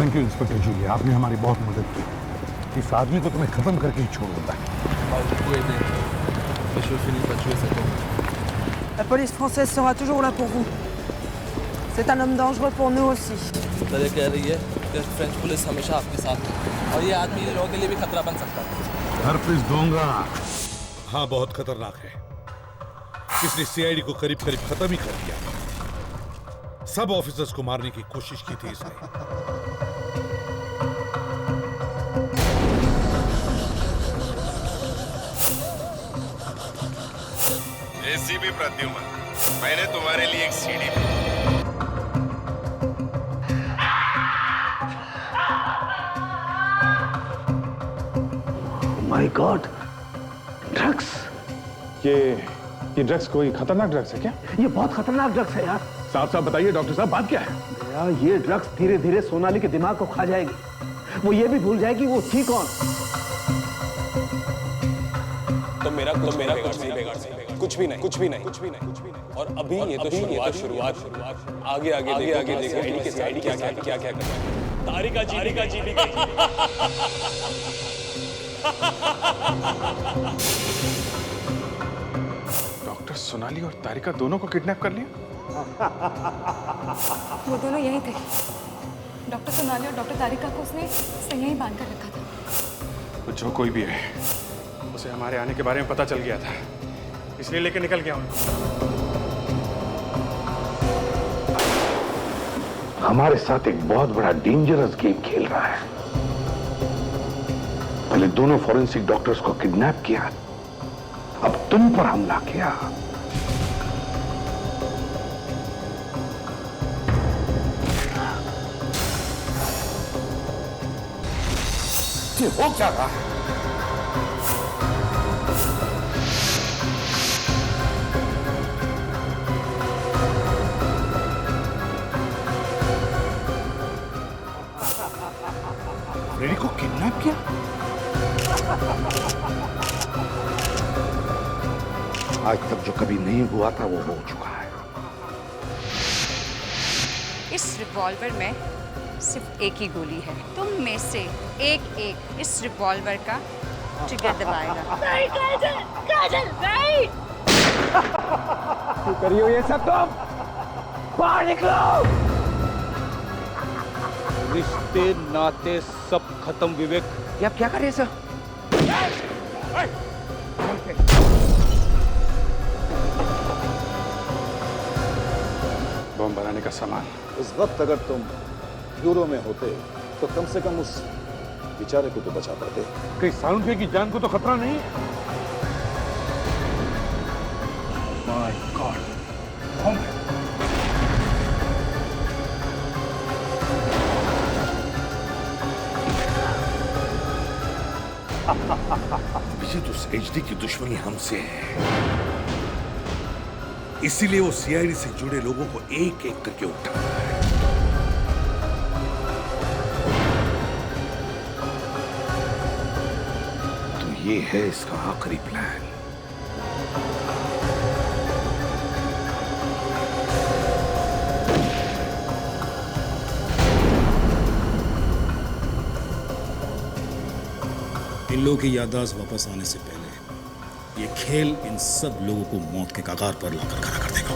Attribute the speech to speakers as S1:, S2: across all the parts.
S1: Thank you inspector Jully, आपने हमारी बहुत मदद की। इस आदमी को तुम्हें खत्म करके ही छोड़ूंगा।
S2: La police française sera toujours là pour vous. C'est un homme dangereux pour nous aussi.
S3: ये कह रही है कि फ्रेंच पुलिस हमेशा आपके साथ है और ये आदमी लोगों के लिए भी खतरा बन सकता है।
S1: हरप्रीत दूंगा। हाँ, बहुत खतरनाक है। इसने सीआईडी को करीब करीब खत्म ही कर दिया। सब ऑफिसर्स को मारने की कोशिश की थी इसने।
S4: एसीपी प्रद्युमन, मैंने तुम्हारे लिए एक सीडी भेजी।
S5: My God, drugs.
S6: ये ड्रग्स कोई खतरनाक ड्रग्स है क्या?
S5: ये बहुत खतरनाक ड्रग्स है यार।
S6: साफ साफ बताइए डॉक्टर साहब, बात क्या है?
S5: यार ये ड्रग्स धीरे धीरे सोनाली के दिमाग को खा जाएगी। वो ये भी भूल जाएगी वो थी कौन।
S7: तो मेरा कुछ नहीं बिगाड़ सकता, कुछ भी नहीं। और अभी ये तो शुरुआत आगे देखो आईडी के साइड क्या करना है। तारिका जी भी गई।
S6: डॉक्टर सोनाली और तारिका दोनों को किडनैप कर लिया?
S8: वो दोनों यहीं थे। डॉक्टर सोनाली और डॉक्टर तारिका को उसने यहीं बांध कर रखा था।
S6: वो जो कोई भी है, उसे हमारे आने के बारे में पता चल गया था, इसलिए लेके निकल गया उनको।
S5: हमारे साथ एक बहुत बड़ा डेंजरस गेम खेल रहा है। पहले दोनों फॉरेंसिक डॉक्टर्स को किडनैप किया, अब तुम पर हमला किया।
S1: ये हो क्या रहा है? रेडी को किडनैप किया? आज तक जो कभी नहीं हुआ था वो हो चुका है।
S9: इस रिवॉल्वर में सिर्फ एक ही गोली है। तुम में से एक इस रिवॉल्वर का ट्रिगर दबाएगा।
S8: नहीं काजल नहीं।
S5: क्यों करियो ये सब तुम? बाहर निकलो।
S3: रिश्ते नाते सब खत्म विवेक।
S5: ये आप क्या कर रहे हैं सर?
S6: बम बनाने का सामान।
S10: उस वक्त अगर तुम ब्यूरो में होते तो कम से कम उस बेचारे को तो बचा पाते।
S1: कहीं सालुंखे की जान को तो खतरा नहीं है?
S6: माय गॉड,
S1: अभिजीत, उस एचडी की दुश्मनी हमसे है, इसीलिए वो सीआईडी से जुड़े लोगों को एक एक करके उठा रहा है। तो ये है इसका आखिरी प्लान।
S11: इन लोगों की याददाश्त वापस आने से पहले ये खेल इन सब लोगों को मौत के कगार पर लाकर खड़ा कर देगा।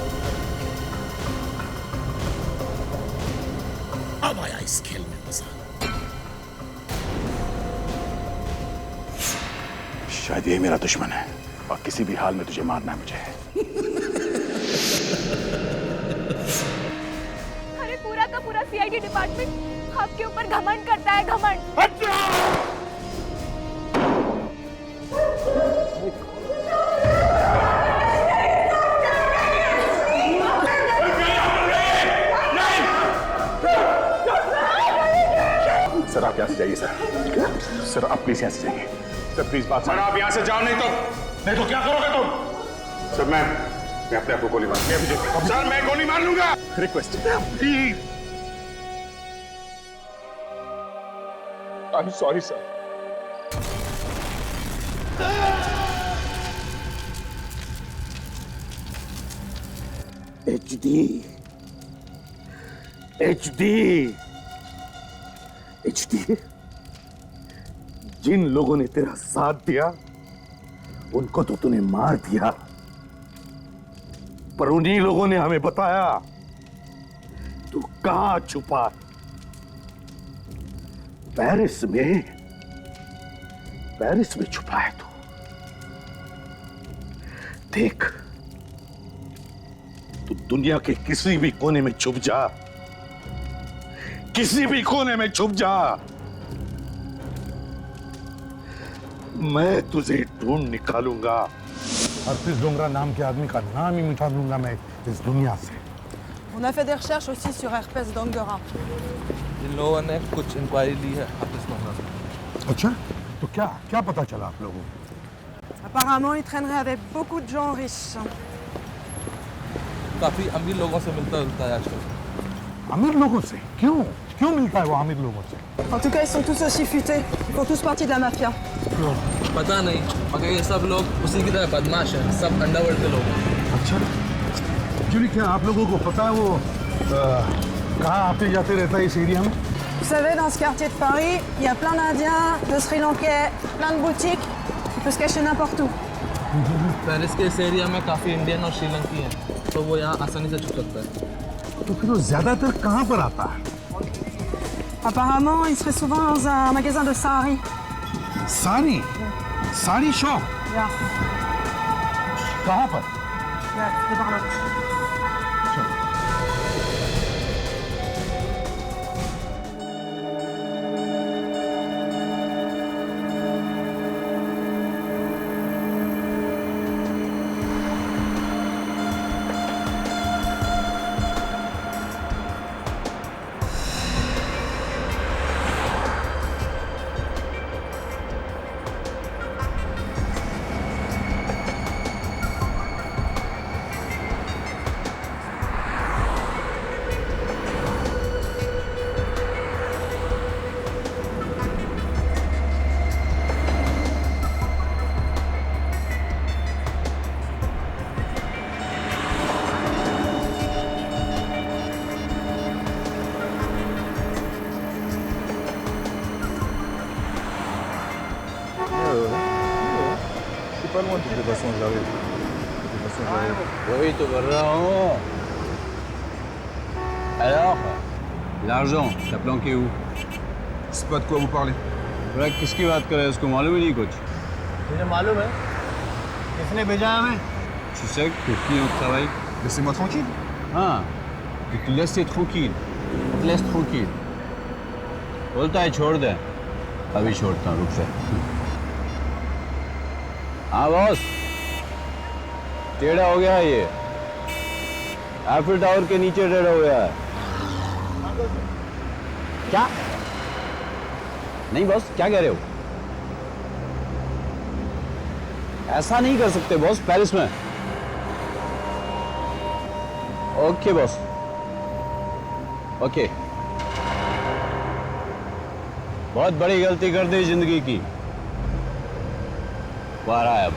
S11: अब आया इस खेल में मजा।
S6: शायद ये मेरा दुश्मन है और किसी भी हाल में तुझे मारना है मुझे।
S8: अरे पूरा का पूरा सीआईडी डिपार्टमेंट आपके ऊपर घमंड करता है, घमंड।
S6: सर आप यहाँ से जाइए सर। सर आप प्लीज यहाँ से जाइए। सर प्लीज बात सर, आप यहाँ से जाओ, नहीं तो क्या करोगे तुम? सर मैं अपने आप को गोली मार। सर मैं गोली मार लूंगा। Request please. I am sorry sir.
S5: HD
S6: HD, जिन लोगों ने तेरा साथ दिया उनको तो तूने मार दिया, पर उन्हीं लोगों ने हमें बताया तू कहां छुपा है। पेरिस में छुपा है तू। देख, तू दुनिया के किसी भी कोने में छुप जा, किसी भी कोने में छुप जा, मैं तुझे ढूंढ निकालूंगा।
S1: हरप्रीत डोंगरा नाम के आदमी का नाम ही मिटा दूंगा मैं इस दुनिया से।
S2: On a fait des recherches aussi sur Herpès Dongora.
S3: इन लोगों ने कुछ इंक्वायरी ली है हरप्रीत डोंगरा से।
S1: अच्छा, तो क्या पता चला आप लोगों को?
S2: Apparemment, il traînerait avec beaucoup de gens riches.
S3: काफी अमीर लोगों से मिलता जुलता है आजकल।
S1: अमीर लोगों से? क्यों मिलता है वो अमीर लोगों से?
S2: En tout cas, ils sont tous aussi futés. Ils font tous partie de la mafia.
S3: पता नहीं, मगर ये सब लोग उसी की तरह बदमाश हैं, सब अंडरवर्ल्ड के लोग हैं।
S1: अच्छा, जुली, क्या आप लोगों को पता है वो कहाँ आते जाते रहता है इस एरिया में?
S2: Vous savez, dans ce quartier de Paris, il y a plein d'Indiens, de Sri Lankais, plein de boutiques. Il peut se cacher n'importe où.
S3: Paris के इस एरिया में काफी इंडियन और श्रीलंकी हैं, तो वो यहाँ आसानी से छुप सकता है।
S1: तो फिर वो ज्यादातर कहाँ पर आता है?
S2: Apparemment, il serait souvent dans un magasin de sari.
S1: Sari shop?
S2: Yeah.
S1: कहाँ पर?
S2: Yeah, c'est par là.
S12: वही तो कर रहा हूँ। Alors, l'argent, t'as planqué où?
S10: C'est pas de quoi vous parlez.
S12: भाई किसकी बात कर रहे हैं, उसको मालूम ही नहीं कुछ।
S5: मुझे मालूम है, किसने भेजा है हमें?
S12: Tu sais que qui on travaille?
S10: Laissez-moi tranquille.
S12: हाँ, tu te laisses tranquille, tu te laisses tranquille। बोलता है छोड़ दे, अभी छोड़ता हूँ, रुक जा। हाँ बॉस, टेढ़ा हो गया है ये, एफिल टावर के नीचे टेढ़ा हो गया है। क्या? नहीं बॉस, क्या कह रहे हो? ऐसा नहीं कर सकते बॉस, पेरिस में। Okay boss, okay. बहुत बड़ी गलती कर दी जिंदगी की, वो आ रहा है अब।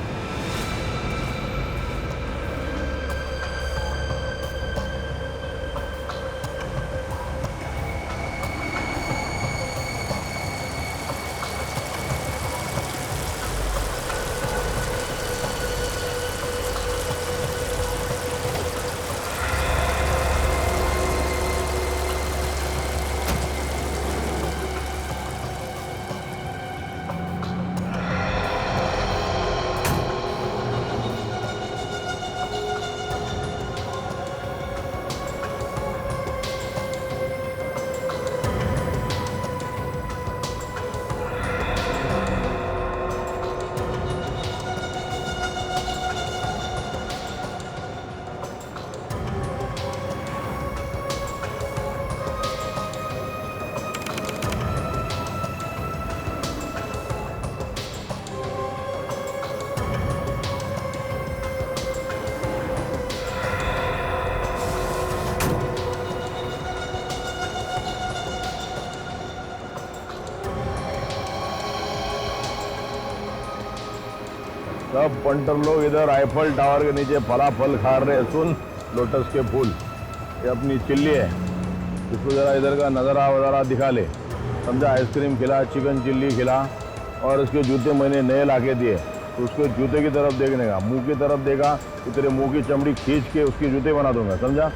S13: सब पंटर लोग इधर आईफल टावर के नीचे फलाफल खा रहे। सुन, लोटस के फूल, ये अपनी चिल्ली है, इसको जरा इधर का नजारा वजारा दिखा ले। समझा। आइसक्रीम खिला, चिकन चिल्ली खिला, और उसके जूते मैंने नए लाके दिए, तो उसके जूते की तरफ देखने का, मुंह की तरफ देखा तो तेरे मुंह की चमड़ी खींच के उसके जूते बना दूंगा, समझा।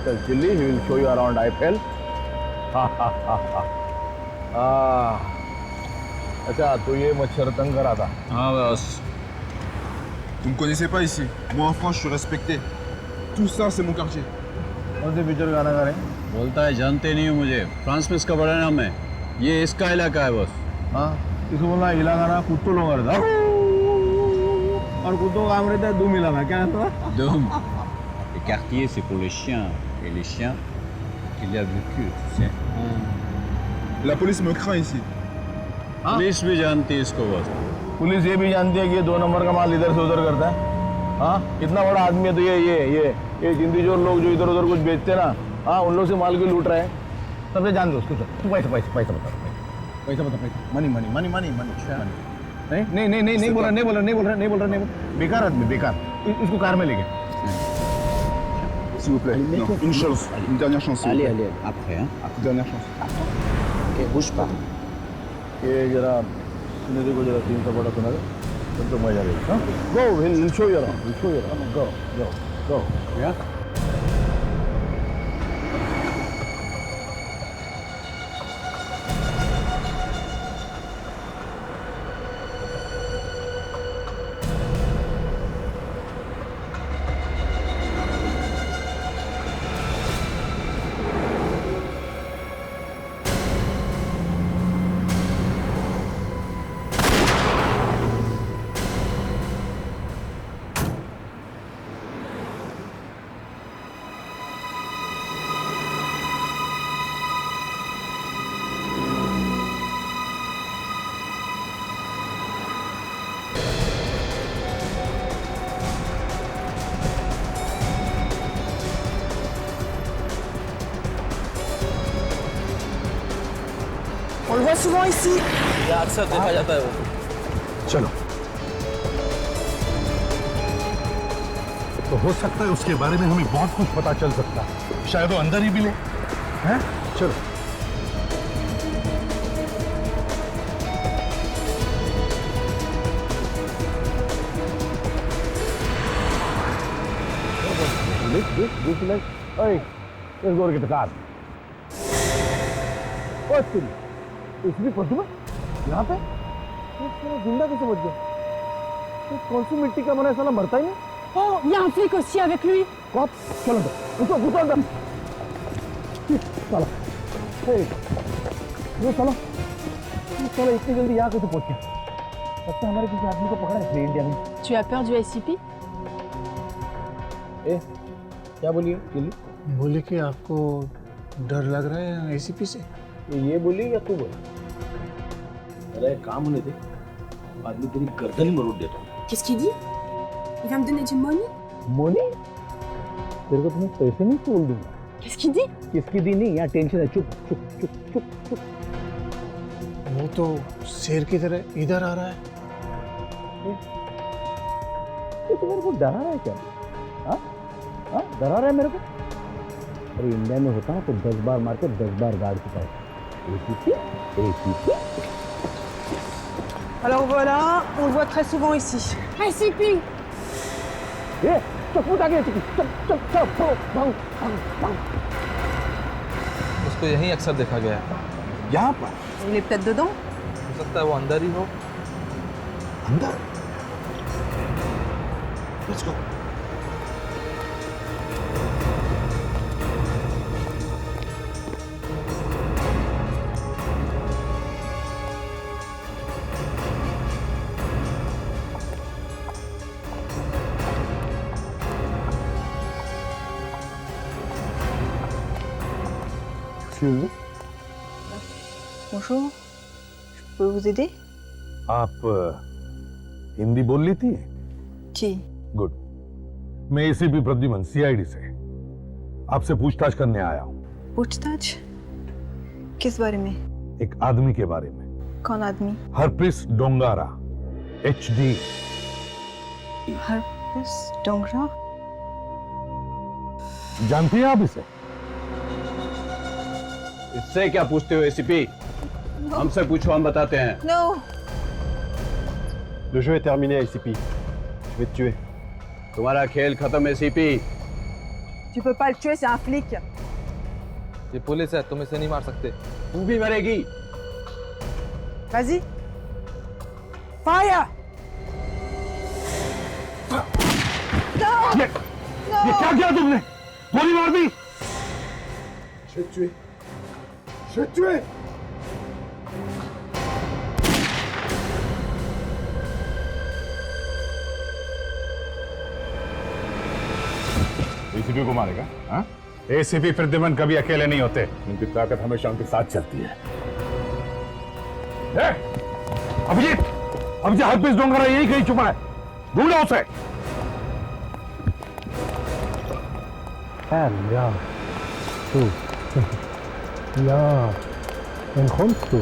S13: चल chilli, he will show you around Eiffel. अच्छा, तो ये मच्छर तंग करा था।
S12: हाँ बस।
S14: Vous me connaissez pas ici. Moi en France, je suis respecté. Tout ça, c'est mon quartier.
S13: कौन से पिक्चर गाना गा रहे हैं?
S12: बोलता है जानते नहीं हो मुझे, फ्रांस में इसका बड़ा नाम है, ये इसका इलाका है बस।
S13: हाँ, इसको बोलना इलाका ना, कुत्तों लोग रहता, और कुत्तों का काम रहता है दुम इलाका, क्या है तो?
S12: दुम। Le quartier c'est pour les chiens et les chiens qu'il y a vécu, tu sais.
S14: La police me craint ici.
S12: Police भी जानती है इसको बस।
S13: पुलिस ये भी जानती है कि ये 2 नंबर का माल इधर से उधर करता है। हाँ, इतना बड़ा आदमी है तो ये हिंदी जो लोग जो इधर उधर कुछ बेचते ना, हाँ, उन लोग से माल क्यों लूट रहे हैं, सबसे जान दो उसको। तू पैसा बता, मनी। नहीं बोल रहा, बेकार आदमी, बेकार। इसको कार में लेके।
S14: S'il vous plaît. Non, une chance. Une dernière chance.
S12: Allez, après, hein.
S14: Dernière chance.
S12: Ok, bouge pas.
S13: ये जरा सुनिधि को जरा 3 सपोर्ट सुना दे, तब तो मजा आएगा। गो, विल शो यू अराउंड, गो। या
S2: On le voit souvent ici.
S3: ये अक्सर देखा जाता है वो।
S1: चलो, तो हो सकता है उसके बारे में हमें बहुत कुछ पता चल सकता है, शायद वो अंदर ही मिले, हैं? चलो।
S13: Let's go get the car. इसमें प्रतिमा यहाँ पे जिंदा कैसे बच गया? कौन सी मिट्टी का बना है, साला मरता ही नहीं।
S2: Oh, il y a un flic aussi avec lui.
S13: कौन? चलो तो उठो साला, ये साला इतनी जल्दी यहाँ कैसे पहुँच गया? लगता है हमारे किसी आदमी को पकड़ा है इंडिया में।
S2: Tu as peur du SCP?
S13: क्या बोलिए चिल्ली?
S15: बोले कि आपको डर लग रहा है एसीपी से?
S13: ये बोली या तू बोली? अरे काम होने दे, आदमी तेरी गर्दन ही मरोड़ देता।
S2: Qu'est-ce qu'il dit? Il va me donner du money?
S13: Moni? तेरे को तुम्हें पैसे नहीं छोड़ दूंगा।
S2: Qu'est-ce qu'il dit?
S13: किसकी दी नहीं, यहाँ टेंशन है। चुप।
S15: वो तो शेर की तरह इधर आ रहा है।
S13: तो मेरे को डरा रहा है क्या? हाँ, डरा रहा है मेरे को? अरे इंडिया में होता है तो 10 बार मार के 10 बार गाड़ चुका है। ACP.
S2: Alors voilà, on le voit très souvent ici. SCP!
S3: उसको यहीं अक्सर देखा गया है।
S1: यहाँ पर?
S2: Il est peut-être dedans?
S3: हो सकता है वो अंदर ही हो।
S1: अंदर? Let's go.
S2: Bonjour, je peux vous aider?
S1: आप हिंदी बोल लेती हैं?
S2: जी।
S1: गुड। मैं एसीपी प्रद्युमन, सीआईडी से आपसे पूछताछ करने आया हूँ।
S2: पूछताछ? किस बारे में?
S1: एक आदमी के बारे में।
S2: कौन आदमी?
S1: हरप्रीत डोंगारा, HD।
S2: हरप्रीत डोंगरा?
S1: जानती हैं आप इसे?
S12: इससे क्या पूछते हो एसीपी? हमसे पूछो, हम बताते हैं।
S2: Non.
S10: Le jeu est terminé, ICP. Je vais te tuer.
S12: तुम्हारा खेल खत्म है CP.
S2: Tu peux pas le tuer, c'est un flic.
S3: ये पुलिस है, तुम इसे नहीं मार सकते।
S12: तू भी मरेगी।
S2: Vas-y. Fire. Non.
S13: ये क्या किया तुमने? गोली मार दी।
S10: Je vais te tuer. Je vais te tuer.
S13: ACP को मारेगा? हाँ? एसीपी प्रद्युमन कभी अकेले नहीं होते, उनकी ताकत हमेशा उनके साथ चलती है। अभिजीत, अभिजीत हरपीस डोंगरा यही कहीं छुपा है, ढूंढो उसे।
S15: Ja, du. Ja, wen kommst du?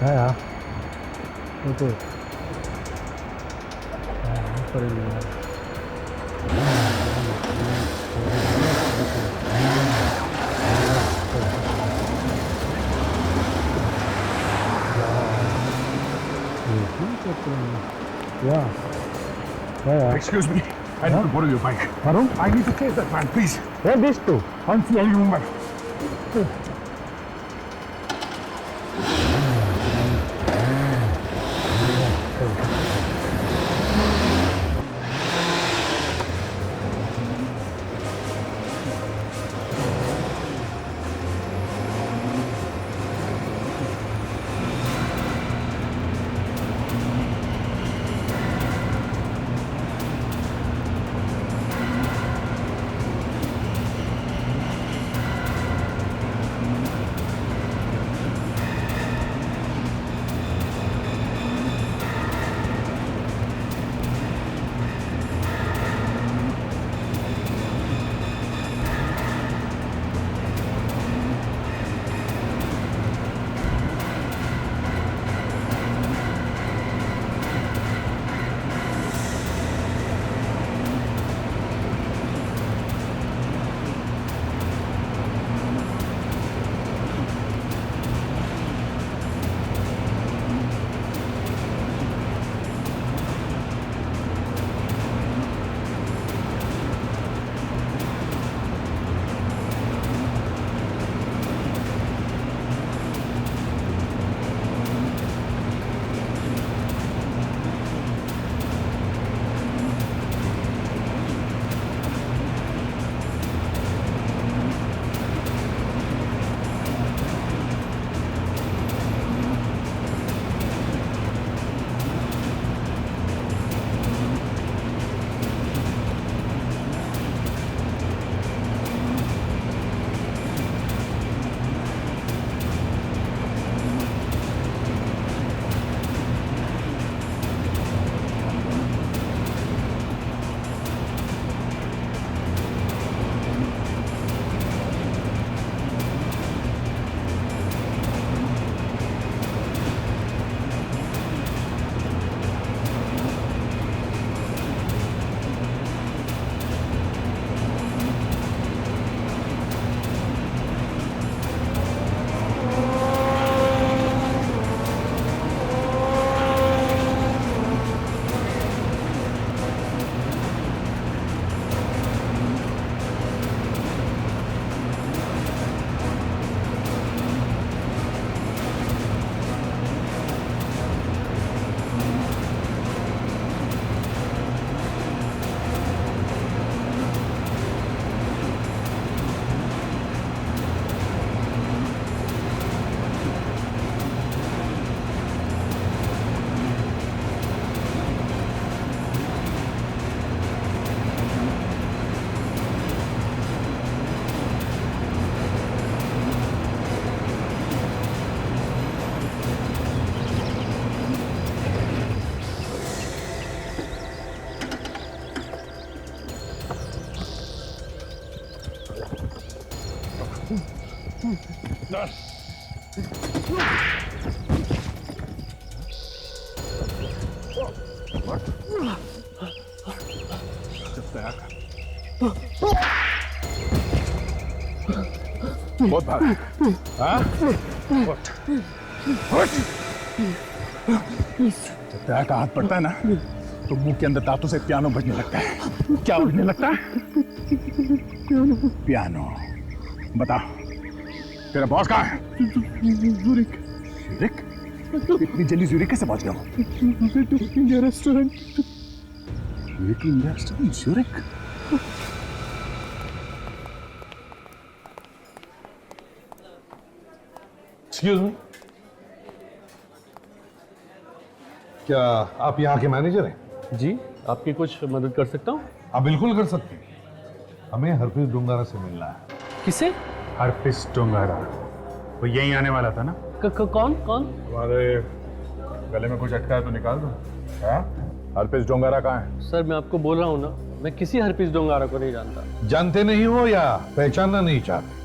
S15: Ja. Gut. Ja.
S13: Excuse me, I need to borrow your bike.
S15: Warum?
S13: I need to chase that man, please.
S15: Wer bist du?
S13: Hansi Ayumar.
S10: बहुत भाग। हाँ? उठ। उठ। जब पैर का हाथ पड़ता है ना तो मुंह के अंदर दांतों से पियानो बजने लगता है। क्या बजने लगता है? पियानो। बता, तेरा बॉस कहाँ है? ज़ुरिक। ज़ुरिक? इतनी जल्दी ज़ुरिक कैसे पहुंच गया? India restaurant. ज़ुरिक India restaurant? ज़ुरिक?
S1: Excuse me, क्या आप यहाँ के मैनेजर हैं?
S16: जी, आपकी कुछ मदद कर सकता हूँ?
S1: आप बिल्कुल कर सकते हैं। हमें हरप्रीत डोंगारा से मिलना है।
S16: किसे?
S10: हरप्रीत डोंगारा। वो यहीं आने वाला था ना?
S16: कौन कौन?
S10: तुम्हारे गले में कुछ अटका है तो निकाल दो। हरप्रीत डोंगारा कहाँ है?
S16: सर मैं आपको बोल रहा हूँ ना, मैं किसी हरप्रीत डोंगारा को नहीं जानता।
S1: जानते नहीं हो या पहचानना नहीं चाहते?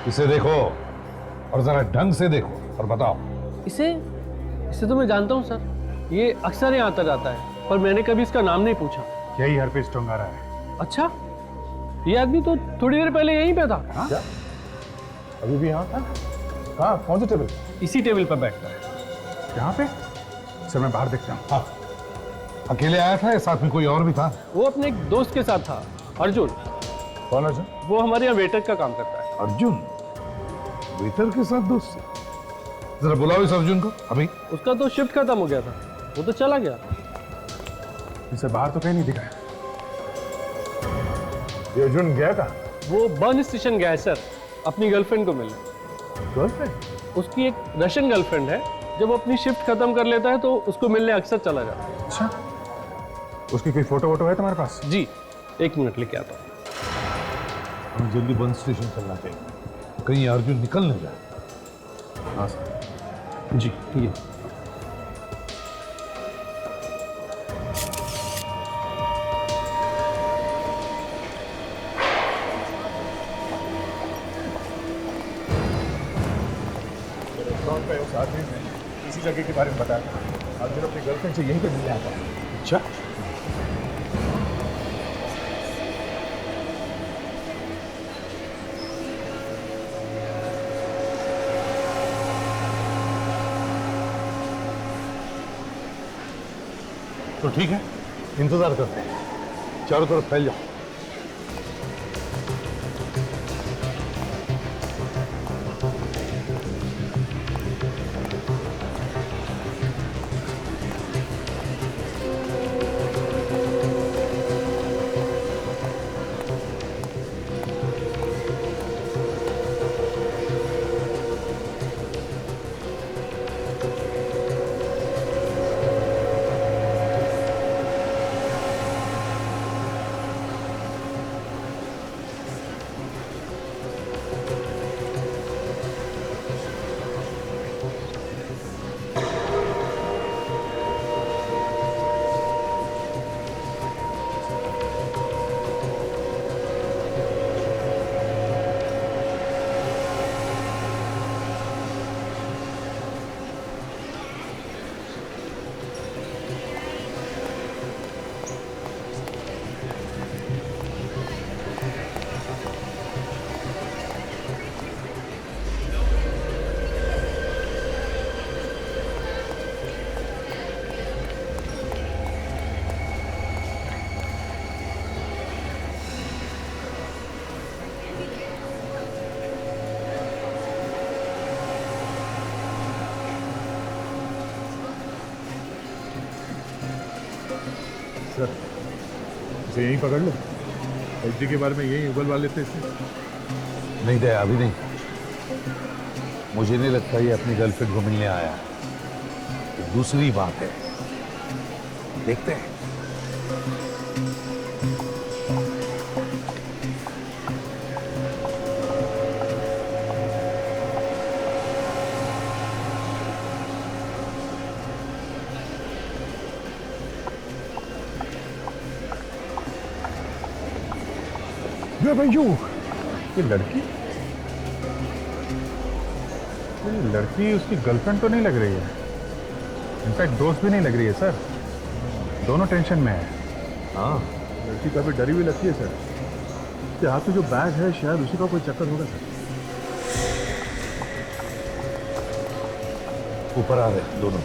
S1: इसे देखो और जरा ढंग से देखो और बताओ।
S16: इसे तो मैं जानता हूँ सर, ये अक्सर यहाँ आता जाता है, पर मैंने कभी इसका नाम नहीं पूछा।
S10: यही हरप्रीत डोंगारा है।
S16: अच्छा, ये आदमी तो थोड़ी देर पहले यहीं पे था।
S10: क्या? अभी भी यहाँ था? कहाँ? कौन सी टेबल?
S16: इसी टेबल पर बैठता है।
S10: यहाँ पे? सर मैं बाहर देखता हूँ।
S1: हाँ। अकेले आया था या साथ में कोई और भी था?
S16: वो अपने एक दोस्त के साथ था, अर्जुन।
S10: कौन अर्जुन?
S16: वो हमारे यहाँ वेटर का काम करता है।
S1: अर्जुन? वेटर के साथ दोस्त? जरा बुलाओ इस अर्जुन को अभी।
S16: उसका तो शिफ्ट खत्म हो गया था, वो तो चला गया।
S10: इसे बाहर तो कहीं नहीं दिखा। ये अर्जुन गया था?
S16: वो बर्न स्टेशन गया है सर, अपनी गर्लफ्रेंड को मिलने।
S10: गर्लफ्रेंड?
S16: उसकी एक रशियन गर्लफ्रेंड है, जब वो अपनी शिफ्ट खत्म कर लेता है तो उसको मिलने अक्सर चला जाता है।
S10: अच्छा, उसकी कोई फोटो वोटो है तुम्हारे पास?
S16: जी, 1 मिनट लेके आता हूँ।
S1: हमें जल्दी बर्न स्टेशन चलना चाहिए, कहीं अर्जुन निकल न जाए।
S10: हाँ सर।
S16: जी ठीक है।
S10: रेस्टोरेंट पे उस आदमी ने इसी जगह के बारे में बताया। आज मेरे अपनी गर्लफ्रेंड से यहीं पे मिलने आता है। अच्छा,
S1: तो ठीक है, इंतजार करते हैं। चारों तरफ फैल जाओ।
S10: सर इसे यहीं पकड़ लो। एचडी के बारे में यहीं उगलवा लेते इसे।
S1: नहीं दया, अभी नहीं। मुझे नहीं लगता ये अपनी गर्लफ्रेंड को मिलने आया है। तो दूसरी बात है, देखते हैं।
S10: ये लड़की उसकी गर्लफ्रेंड तो नहीं लग रही है। इनफैक्ट दोस्त भी नहीं लग रही है सर। दोनों टेंशन में है।
S1: हाँ,
S10: लड़की काफी डरी हुई लगती है सर। आपके हाथ में जो बैग है शायद उसी का कोई चक्कर होगा सर। ऊपर आ रहे दोनों।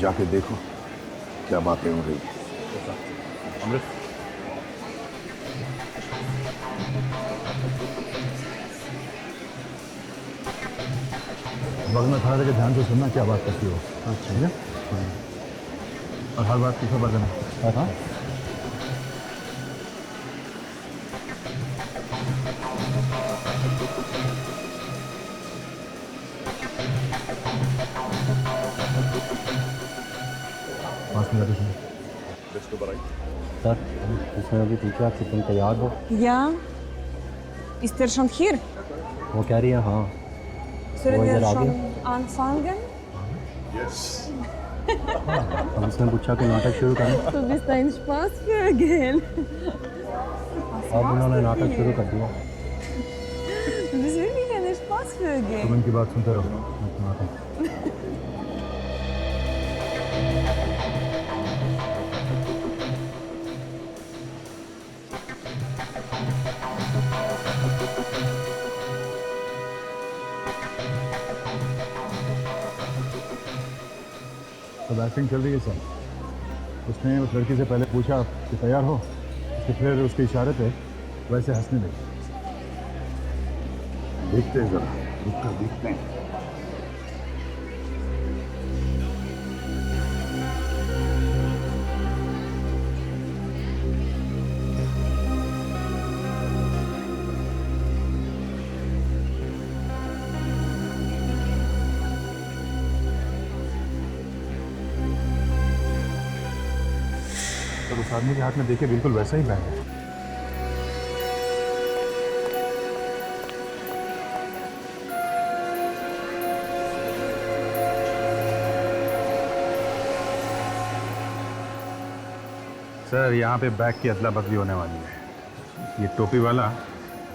S10: जाके देखो क्या बातें हो रही हैं। अमृत,
S13: वक्त में खड़ा रहकर ध्यान से सुनना क्या बात करती हो। अच्छा है, और हर बात की खबर देना। हाँ,
S17: सर, इसमें अभी पूछा कि तुम तैयार हो?
S2: Ja. Ist er schon hier?
S17: वो कह रही है हाँ।
S2: Sollen
S17: वो
S2: wir
S17: इधर आ
S2: schon
S17: गया।
S2: anfangen?
S17: हम इसने पूछा कि नाटक शुरू करें।
S2: Du bist ein Spaßvögel.
S17: अब उन्होंने नाटक शुरू कर दिया।
S2: Du bist wirklich ein Spaßvögel.
S13: तुम इनकी बात सुनते रहो, मैं सुनाता हूँ। सब एक्टिंग चल रही है सर। उसने उस लड़की से पहले पूछा कि तैयार हो, तो फिर उसके इशारे पे वैसे हंसने लगी।
S10: देखते हैं जरा, रुक कर देखते हैं।
S13: तो उस आदमी के हाथ में देखे बिल्कुल वैसा ही बैग है। सर, यहाँ पे बैग की अदला बदली होने वाली है। ये टोपी वाला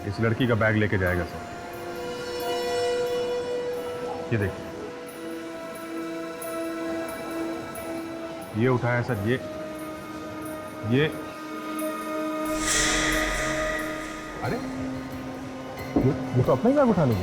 S13: इस लड़की का बैग लेके जाएगा सर। ये देखिए, ये उठाया सर। ये अरे ये तो अपना ही बैग उठा लेगी।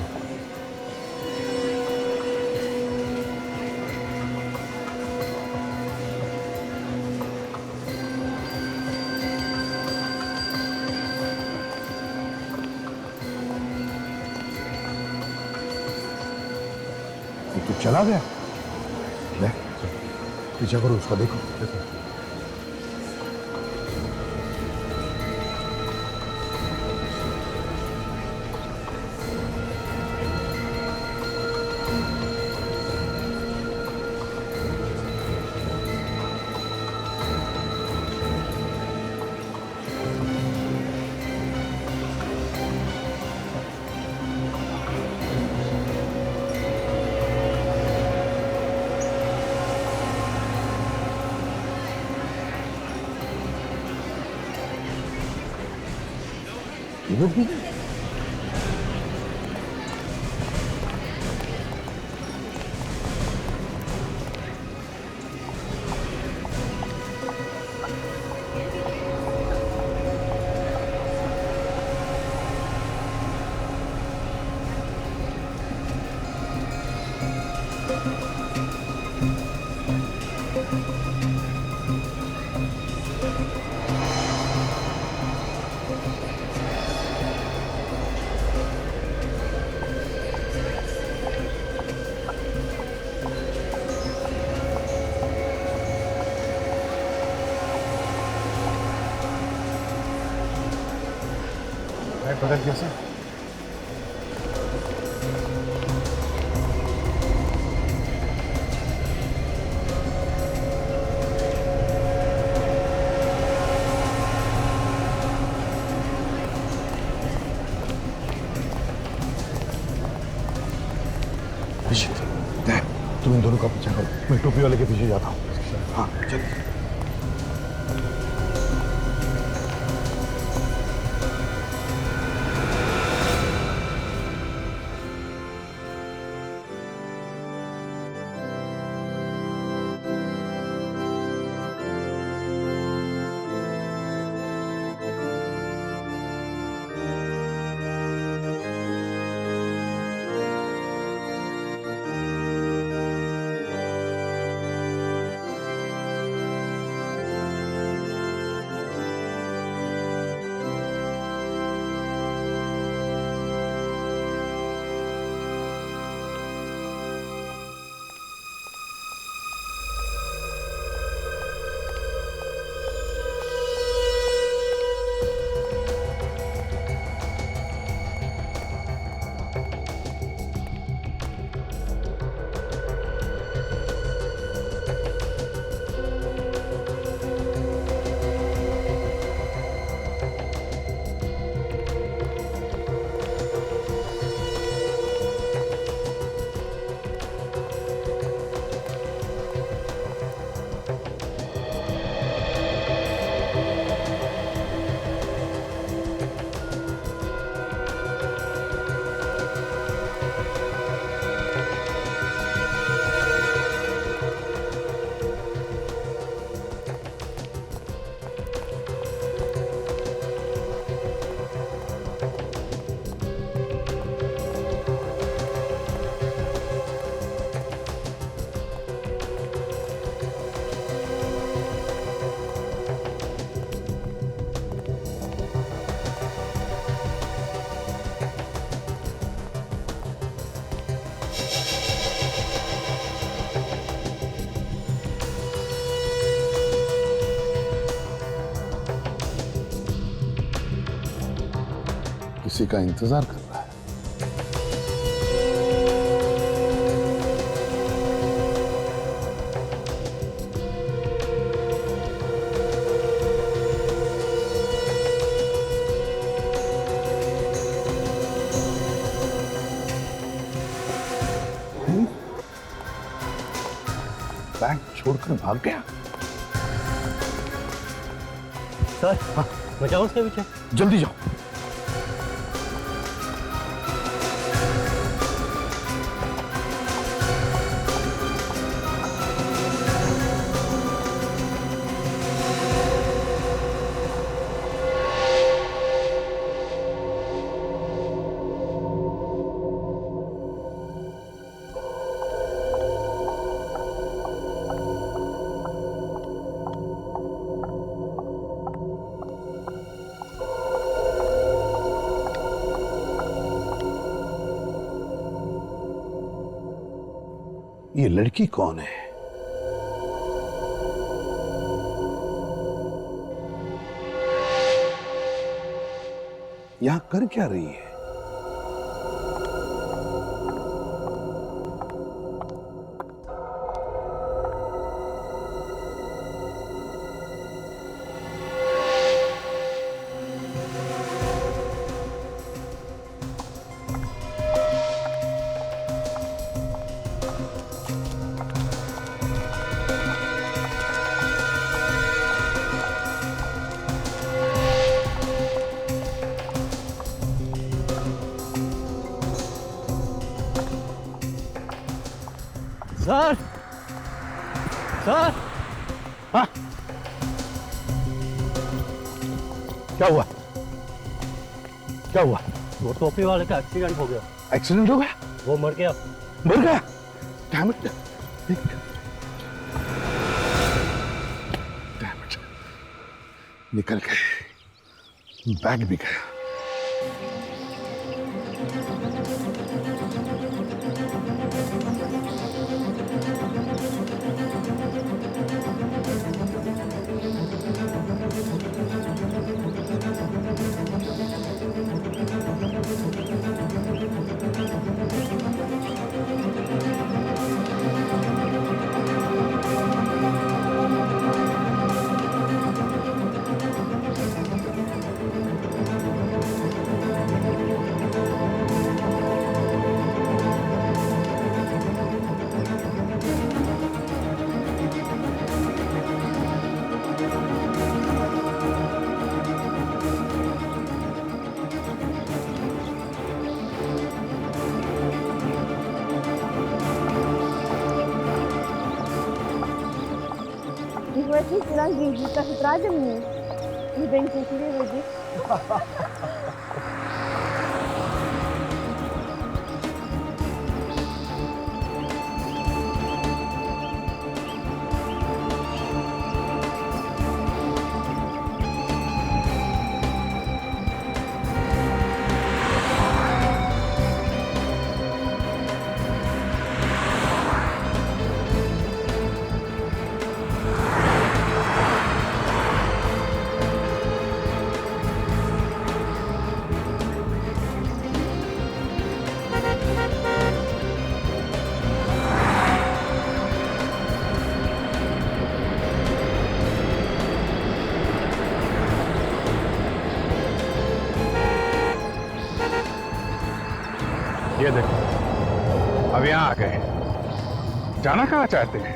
S10: ये तो चला गया। ले, पीछा करो उसका, देखो।
S13: बदल कैसे? तुम इन दोनों का पीछा करो, मैं टोपी वाले के पीछे जाता हूँ। हाँ चल।
S10: किसी का इंतजार कर रहा है। बैग छोड़कर भाग गया।
S17: सर, मैं जाऊँ उसके पीछे?
S10: जल्दी जाओ। ये लड़की कौन है? यहां कर क्या रही है?
S17: सर, सर,
S10: हाँ? क्या हुआ? क्या हुआ?
S17: वो टोपी वाले का एक्सीडेंट हो गया।
S10: एक्सीडेंट हो गया?
S17: वो मर गया।
S10: मर गया? Damn it. Damn it. निकल गए, बैग भी गया।
S18: Você tirar vídeo, tá atrás de mim. E vem com o vídeo.
S10: ये देखो, अब यहाँ आ गए। जाना कहाँ चाहते हैं?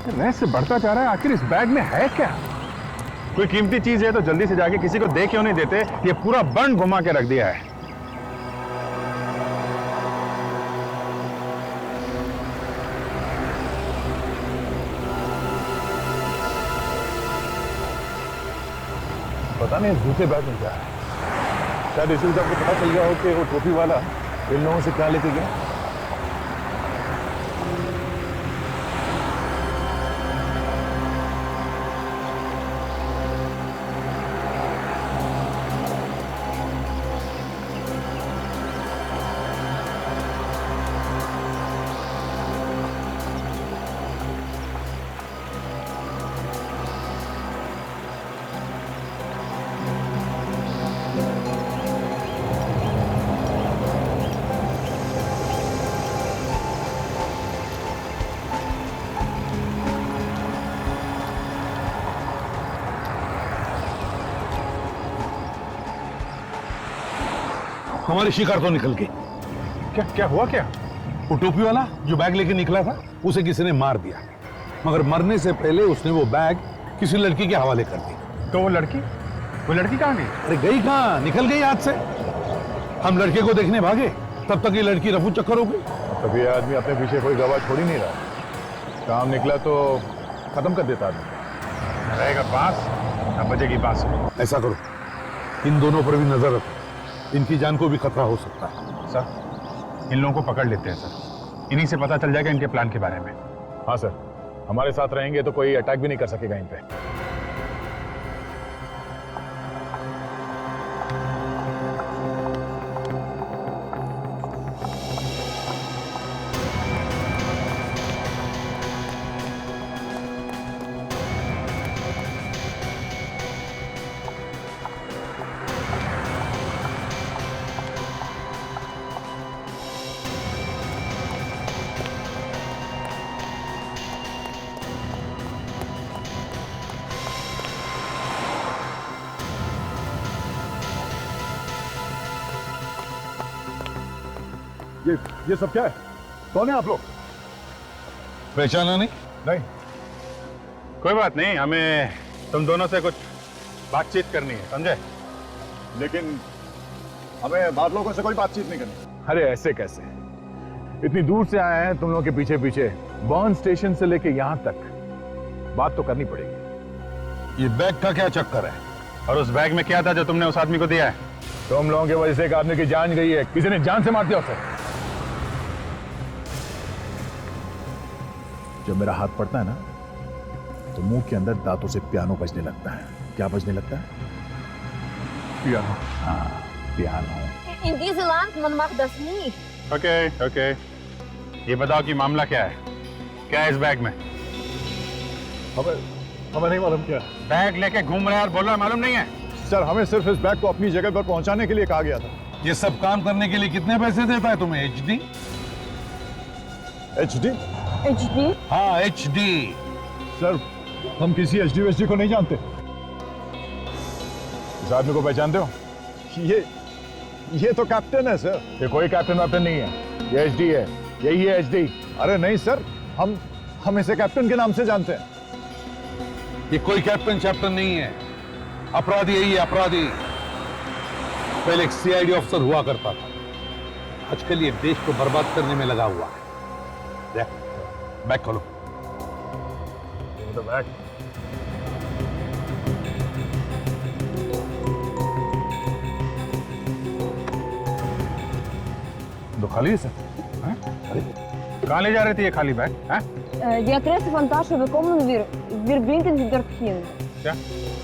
S10: रहस्य बढ़ता जा रहा है। आखिर इस बैग में है क्या? कोई कीमती चीज है तो जल्दी से जाके किसी को दे क्यों नहीं देते? ये पूरा बंड घुमा के रख दिया है। पता नहीं दूसरे बैग में क्या है। शायद इसी को पता चल गया हो कि वो टोपी वाला इन लोगों से क्या लेके गया। हमारी शिकार तो निकल गई।
S6: क्या क्या हुआ क्या?
S10: वो टोपी वाला जो बैग लेके निकला था उसे किसी ने मार दिया, मगर मरने से पहले उसने वो बैग किसी लड़की के हवाले कर दी।
S6: तो वो लड़की कहाँ गई? अरे
S10: गई कहाँ, निकल गई हाथ से। हम लड़के को देखने भागे, तब तक ये लड़की रफू चक्कर हो गई।
S13: तभी आदमी अपने पीछे कोई गवाह छोड़ ही नहीं रहा। काम निकला तो खत्म कर देता आदमी।
S6: रहेगा पास ना बजेगी बांस।
S10: ऐसा करो, इन दोनों पर भी नजर रखो, इनकी जान को भी खतरा हो सकता है।
S6: सर, इन लोगों को पकड़ लेते हैं सर, इन्हीं से पता चल जाएगा इनके प्लान के बारे में।
S13: हाँ सर, हमारे साथ रहेंगे तो कोई अटैक भी नहीं कर सकेगा इन पे। ये सब क्या है? कौन है आप लोग?
S10: पहचाना नहीं?
S13: नहीं।
S6: कोई बात नहीं, हमें तुम दोनों से कुछ बातचीत करनी है, समझे?
S13: लेकिन हमें बात लोगों से कोई बातचीत नहीं करनी। अरे ऐसे कैसे? इतनी दूर से आए हैं तुम लोगों के पीछे पीछे, बर्न स्टेशन से लेके यहां तक, बात तो करनी पड़ेगी।
S10: ये बैग का क्या चक्कर है?
S6: और उस बैग में क्या था जो तुमने उस आदमी को दिया है?
S13: तुम लोगों की वजह से एक आदमी की जान गई है, किसी ने जान से मार दिया उसे। जब मेरा हाथ पड़ता है ना, तो मुंह के अंदर दांतों से पियानो बजने लगता है। क्या बजने लगता है? पियानो। हाँ, piano.
S18: In deze land, man mag dat niet.
S6: Okay, ये बताओ कि मामला क्या है? क्या है इस बैग में?
S13: हमें नहीं मालूम क्या।
S6: बैग लेके घूम रहा है और बोल रहा है मालूम नहीं है?
S13: सर, हमें सिर्फ इस बैग को अपनी जगह पर पहुंचाने के लिए कहा गया था।
S10: ये सब काम करने के लिए कितने पैसे देता है तुम्हें HD?
S13: HD?
S18: HD?
S10: हाँ, HD।
S13: सर, हम किसी HD को नहीं जानते। इस आदमी को पहचानते हो? ये तो कैप्टन है सर। ये कोई कैप्टन वैप्टन नहीं है, ये HD है, यही है HD। अरे नहीं सर, हम इसे कैप्टन के नाम से जानते हैं।
S10: ये कोई कैप्टन चैप्टन नहीं है, अपराधी है ये, अपराधी। पहले एक CID ऑफिसर हुआ करता था, आजकल ये देश को बर्बाद करने में लगा हुआ है। देख, बैग खोलो।
S13: तो बैग तो खाली है सर।
S6: कहाँ ले जा रहे थे ये खाली bag?
S18: Die adressen van Tasha, we komen weer brengen ze dorthin.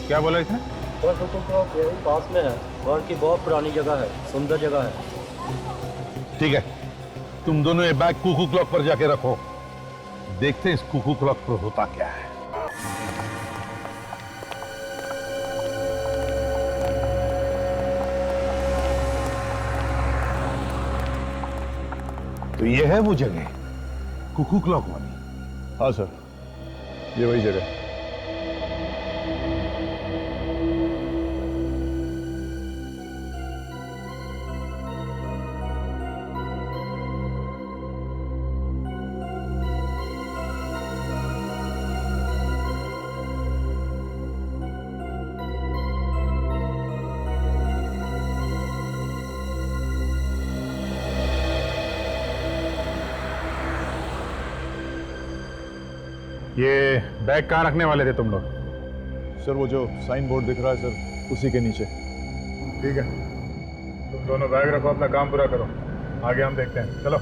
S6: क्या बोला इसने?
S17: बस तो यही पास में है, और की बहुत पुरानी जगह है, सुंदर जगह है।
S10: ठीक है, तुम दोनों ये बैग कुकू क्लॉक पर जाके रखो, देखते हैं इस कुकू क्लॉक पर होता क्या है। तो ये है वो जगह, कुकू क्लॉक वाली?
S13: हाँ सर, ये वही जगह है।
S6: ये बैग कहाँ रखने वाले थे तुम लोग?
S13: सर, वो जो साइन बोर्ड दिख रहा है सर, उसी के नीचे।
S6: ठीक है, तुम दोनों बैग रखो, अपना काम पूरा करो, आगे हम देखते हैं। चलो।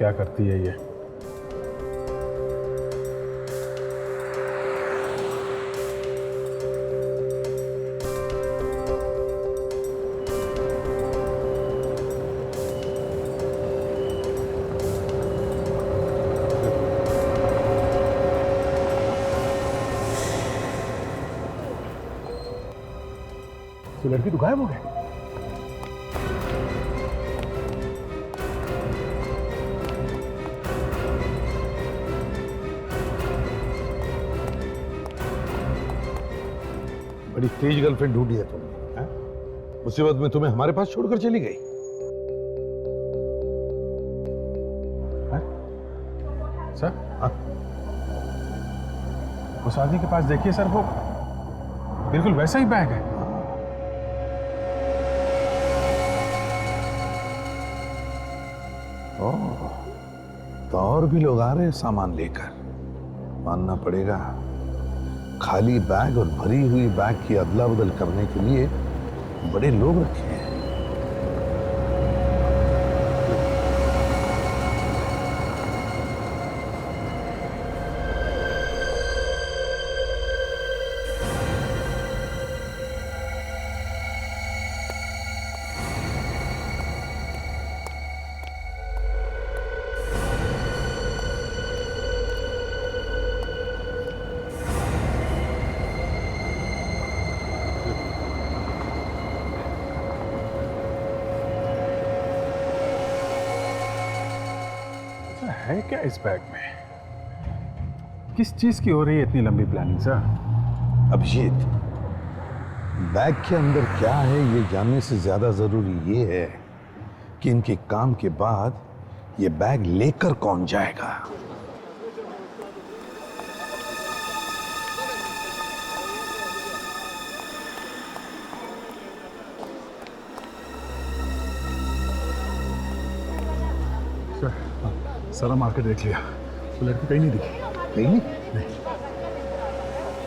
S10: क्या करती है ये। तो लड़की तो गायब हो गई।
S1: बड़ी तेज गर्लफ्रेंड ढूंढी है तुमने, हैं? मुसीबत में तुम्हें हमारे पास छोड़कर चली गई।
S10: सर उस आदमी के पास देखिए सर, वो बिल्कुल वैसा ही बैग है।
S1: ओह, तो और भी लोग आ रहे हैं सामान लेकर। मानना पड़ेगा, खाली बैग और भरी हुई बैग की अदला बदल करने के लिए बड़े लोग रखे हैं।
S10: है क्या इस बैग में? किस चीज की हो रही है इतनी लंबी प्लानिंग सर?
S1: अभिजीत, बैग के अंदर क्या है ये जानने से ज्यादा जरूरी ये है कि इनके काम के बाद ये बैग लेकर कौन जाएगा।
S10: सारा मार्केट देख लिया, वो लड़की कहीं नहीं दिखी।
S1: कहीं नहीं?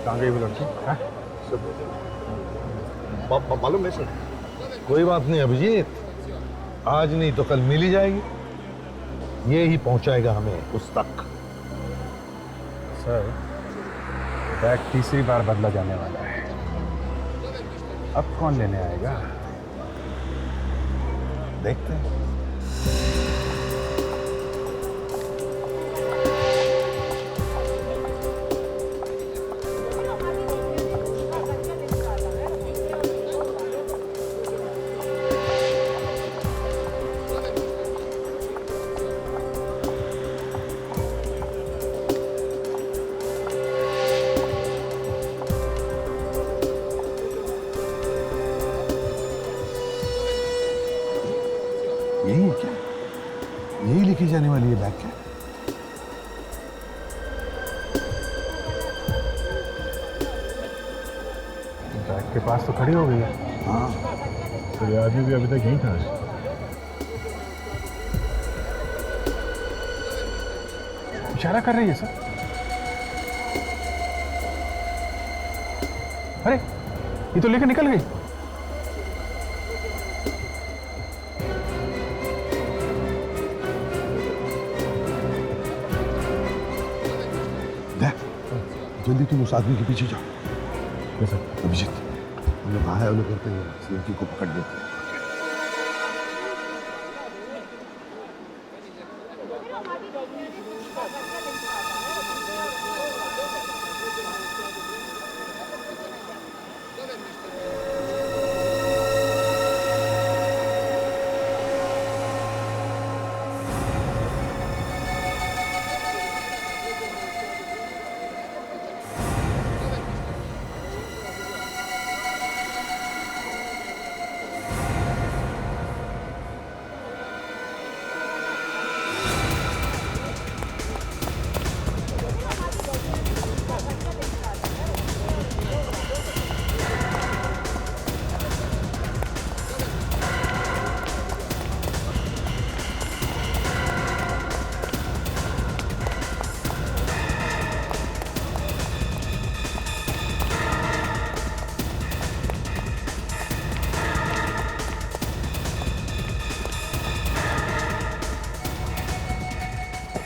S10: कहाँ गई वो लड़की?
S1: मालूम नहीं सर। कोई बात नहीं अभिजीत, आज नहीं तो कल मिल ही जाएगी। ये ही पहुंचाएगा हमें उस तक।
S10: सर बैग तीसरी बार बदला जाने वाला है, अब कौन लेने आएगा?
S1: देखते हैं। यही है क्या? यही लेके जाने वाली है बैग क्या?
S10: बैग के पास तो खड़ी हो गई है।
S1: हाँ,
S10: तो ये आदमी भी अभी तक यहीं था। इशारा कर रही है सर। अरे ये तो लेकर निकल गई।
S1: जल्दी तुम उस आदमी के पीछे जाओ।
S10: कैसे?
S1: अभिजीत, हम लोग कहाँ है वो लोग करते हैं, इस लड़की को पकड़ लेते हैं।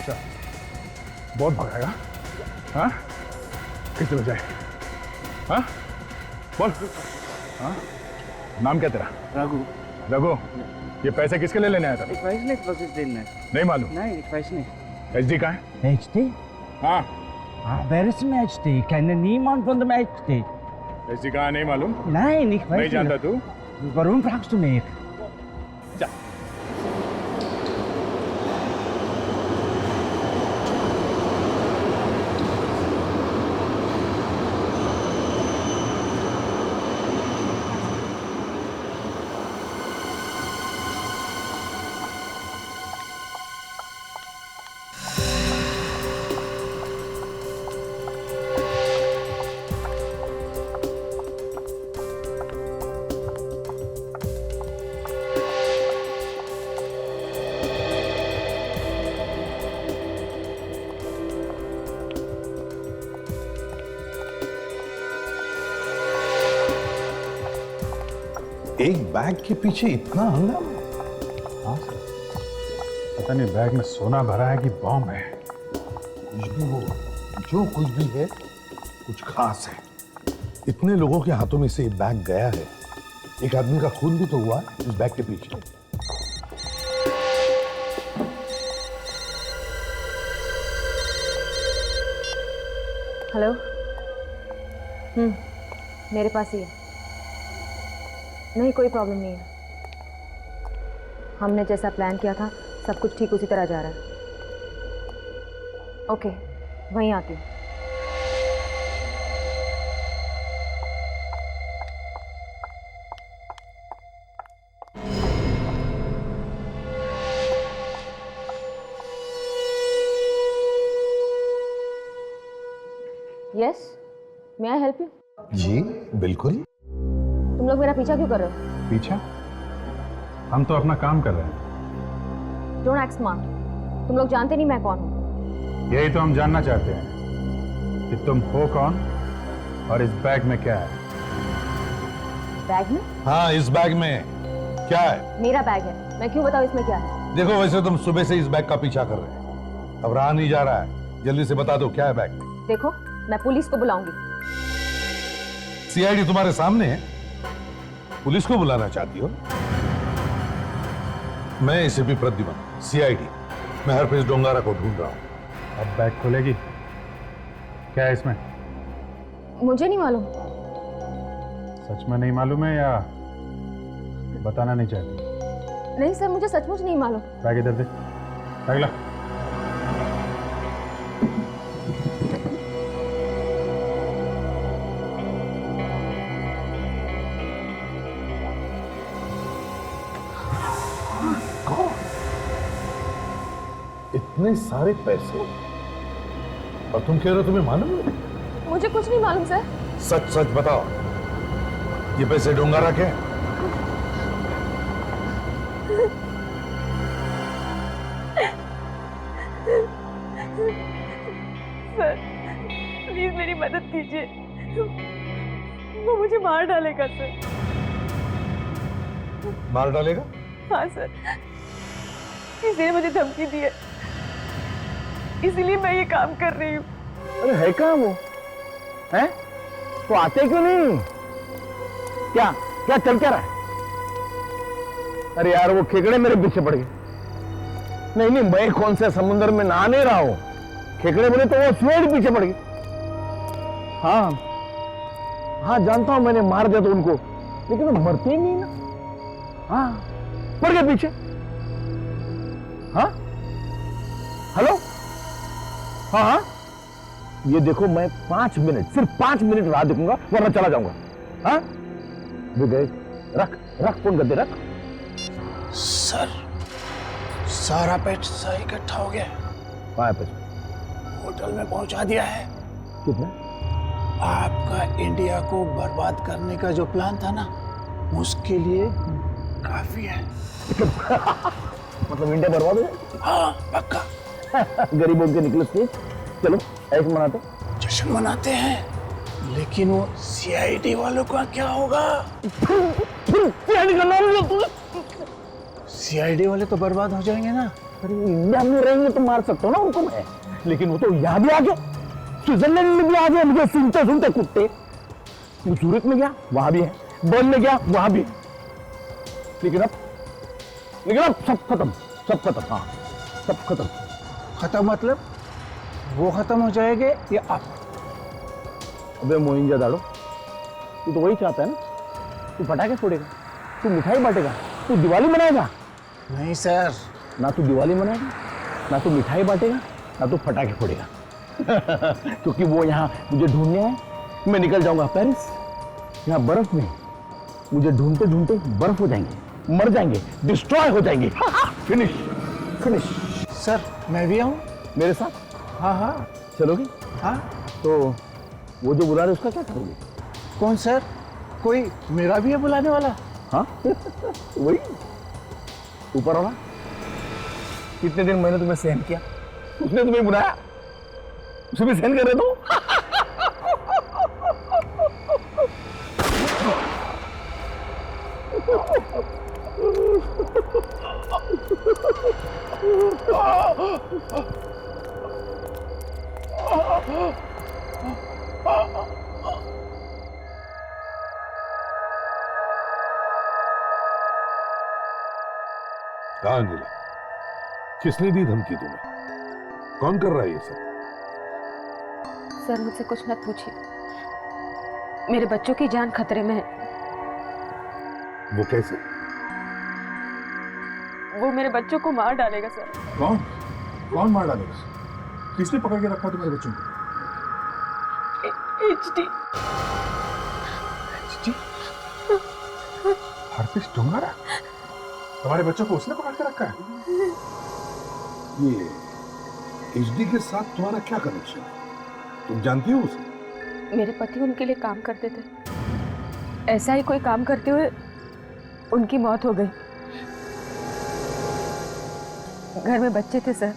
S10: अच्छा, बहुत भगाएगा? हाँ, किस तरह जाए? हाँ, बोल। हाँ, नाम क्या तेरा?
S19: रघु।
S10: रघु, ये पैसे किसके लिए लेने आया था?
S19: Ik weiß nicht, was ich denen ist.
S10: नहीं मालूम?
S19: Nein, ich weiß nicht.
S10: HD कहाँ है?
S19: HD?
S10: हाँ।
S19: Wer ist im HD? Ich kenne niemand von dem HD.
S10: HD कहाँ नहीं मालूम?
S19: Nein, ich weiß
S10: नहीं
S19: nicht.
S10: जानता तू?
S19: Warum fragst du mich?
S10: चल।
S1: एक बैग के पीछे इतना हंगामा?
S10: हाँ सर, पता नहीं बैग में सोना भरा है कि बॉम्ब है।
S1: कुछ भी हो, जो कुछ भी है, कुछ खास है। इतने लोगों के हाथों में से ये बैग गया है, एक आदमी का खून भी तो हुआ है इस बैग के पीछे।
S20: हेलो। मेरे पास ही है। नहीं, कोई प्रॉब्लम नहीं है। हमने जैसा प्लान किया था सब कुछ ठीक उसी तरह जा रहा है। ओके, वहीं आती हूँ। Yes, may I help you?
S1: जी बिल्कुल।
S20: तुम लोग मेरा पीछा क्यों कर रहे हो?
S10: पीछा? हम तो अपना काम कर रहे हैं।
S20: Don't act smart. तुम लोग जानते नहीं मैं कौन हूँ।
S10: यही तो हम जानना चाहते हैं कि तुम हो कौन और इस बैग में क्या है।
S20: बैग में?
S1: हाँ, इस बैग में क्या है?
S20: मेरा बैग है, मैं क्यों बताऊँ इसमें क्या है?
S1: देखो, वैसे तुम सुबह से इस बैग का पीछा कर रहे हैं, अब रहा नहीं जा रहा है। जल्दी से बता दो क्या है बैग में।
S20: देखो, मैं पुलिस को बुलाऊंगी।
S1: सीआईडी तुम्हारे सामने है, पुलिस को बुलाना चाहती हो? मैं एसीपी प्रद्युमन, सीआईडी। मैं हरप्रीत डोंगारा को ढूंढ रहा हूं।
S10: अब बैग खोलेगी? क्या है इसमें?
S20: मुझे नहीं मालूम।
S10: सच में नहीं मालूम है या बताना नहीं चाहती?
S20: नहीं सर, मुझे सचमुच नहीं मालूम।
S10: बैग इधर दे। बैग ला।
S1: इतने सारे पैसे और तुम कह रहे हो तुम्हें मालूम नहीं?
S20: मुझे कुछ नहीं मालूम सर।
S1: सच सच बताओ, ये पैसे डोंगारा के?
S21: सर प्लीज मेरी मदद कीजिए, वो मुझे मार डालेगा सर।
S1: मार डालेगा?
S21: हाँ सर, किसी ने मुझे धमकी दी है, इसीलिए मैं ये काम कर रही हूँ।
S5: अरे है कहाँ वो? हैं? तो आते क्यों नहीं? क्या क्या चल क्या रहा है? अरे यार, वो खेकड़े मेरे पीछे पड़ गए। नहीं नहीं, मैं कौन से समुद्र में नहा नहीं रहा हूं। खेकड़े बोले तो वो स्वेड पीछे पड़ गए। हाँ हाँ, जानता हूं मैंने मार दिया तो उनको, लेकिन वो मरते ही नहीं ना। हाँ, पड़ गए पीछे। हाँ हेलो, हाँ हाँ, ये देखो, मैं 5 मिनट, सिर्फ 5 मिनट राह देखूंगा, वरना चला जाऊंगा। हाँ, वो गए। रख रख फोन कर दे, रख।
S15: सर, सारा पैसा इकट्ठा हो गया।
S5: कहाँ है पैसा?
S15: होटल में पहुंचा दिया है।
S5: कितना?
S15: आपका इंडिया को बर्बाद करने का जो प्लान था ना, उसके लिए काफी है।
S5: मतलब इंडिया बर्बाद हो गया?
S15: हाँ पक्का।
S5: गरीबों के निकले स्टेज। चलो ऐसे मनाते।
S15: जश्न मनाते हैं, लेकिन वो सीआईडी वालों का क्या होगा?
S5: सीआईडी का नाम लो तुम।
S15: सीआईडी वाले तो बर्बाद हो जाएंगे ना,
S5: अरे इंडिया में रहेंगे तो मार सकता हूँ ना उनको मैं, लेकिन वो तो यहाँ भी आ गए, स्विट्जरलैंड में भी आ गए, मुझे सुनते सुनते कुत्ते। वो सूरत में गया, वहां भी है, बर्न में गया, वहां भी है। लेकिन अब सब खत्म, सब खत्म। हाँ, सब खत्म।
S15: खत्म मतलब वो खत्म हो जाएंगे या आप?
S5: अबे मोइंजादाड़ो, तू तो वही चाहता है ना? तू पटाखे फोड़ेगा, तू मिठाई बांटेगा, तू दिवाली मनाएगा?
S15: नहीं सर,
S5: ना तू दिवाली मनाएगा, ना तू मिठाई बांटेगा, ना तू पटाखे फोड़ेगा। क्योंकि वो यहाँ मुझे ढूंढने आए, मैं निकल जाऊंगा पेरिस। यहाँ बर्फ में मुझे ढूंढते ढूंढते बर्फ हो जाएंगे, मर जाएंगे, डिस्ट्रॉय हो जाएंगे। Finish finish.
S15: सर मैं भी आऊँ
S5: मेरे साथ?
S15: हाँ हाँ
S5: चलोगे?
S15: हाँ।
S5: तो वो जो बुला रहे उसका क्या करोगे?
S15: कौन सर? कोई मेरा भी है बुलाने वाला?
S5: हाँ वही ऊपर वाला। कितने दिन मैंने तुम्हें सहन किया, उसने तुम्हें बुलाया, उसे भी सहन कर रहे तो।
S1: कहाँ नीला? किसने दी धमकी तुम्हें? कौन कर रहा है ये सब?
S20: सर मुझसे कुछ मत पूछिए, मेरे बच्चों की जान खतरे में है।
S1: वो कैसे?
S21: वो मेरे बच्चों को मार डालेगा सर।
S10: कौन? कौन मार डालेगा? किसने पकड़ के रखा तुम्हारे बच्चों को?
S21: HD।
S10: हरपिश डोंगरा? तुम्हारे बच्चों को उसने पकड़ के रखा है?
S1: ये एचडी के साथ तुम्हारा क्या कनेक्शन है? तुम जानती हो उसे?
S20: मेरे पति उनके लिए काम करते थे, ऐसा ही कोई काम करते हुए उनकी मौत हो गई। घर में बच्चे थे सर,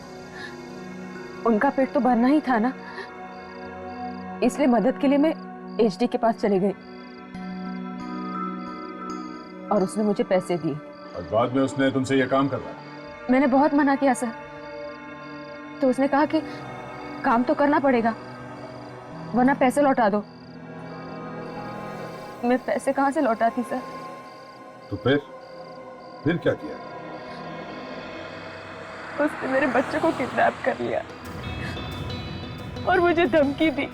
S20: उनका पेट तो भरना ही था ना, इसलिए मदद के लिए मैं एचडी के पास चली गई और उसने मुझे पैसे दिए।
S10: और बाद में उसने तुमसे यह काम करवाया?
S20: मैंने बहुत मना किया सर, तो उसने कहा कि काम तो करना पड़ेगा वरना पैसे लौटा दो। मैं पैसे कहाँ से लौटाती सर?
S1: तो फिर क्या किया?
S21: उसने मेरे बच्चे को किडनैप कर लिया और मुझे धमकी दी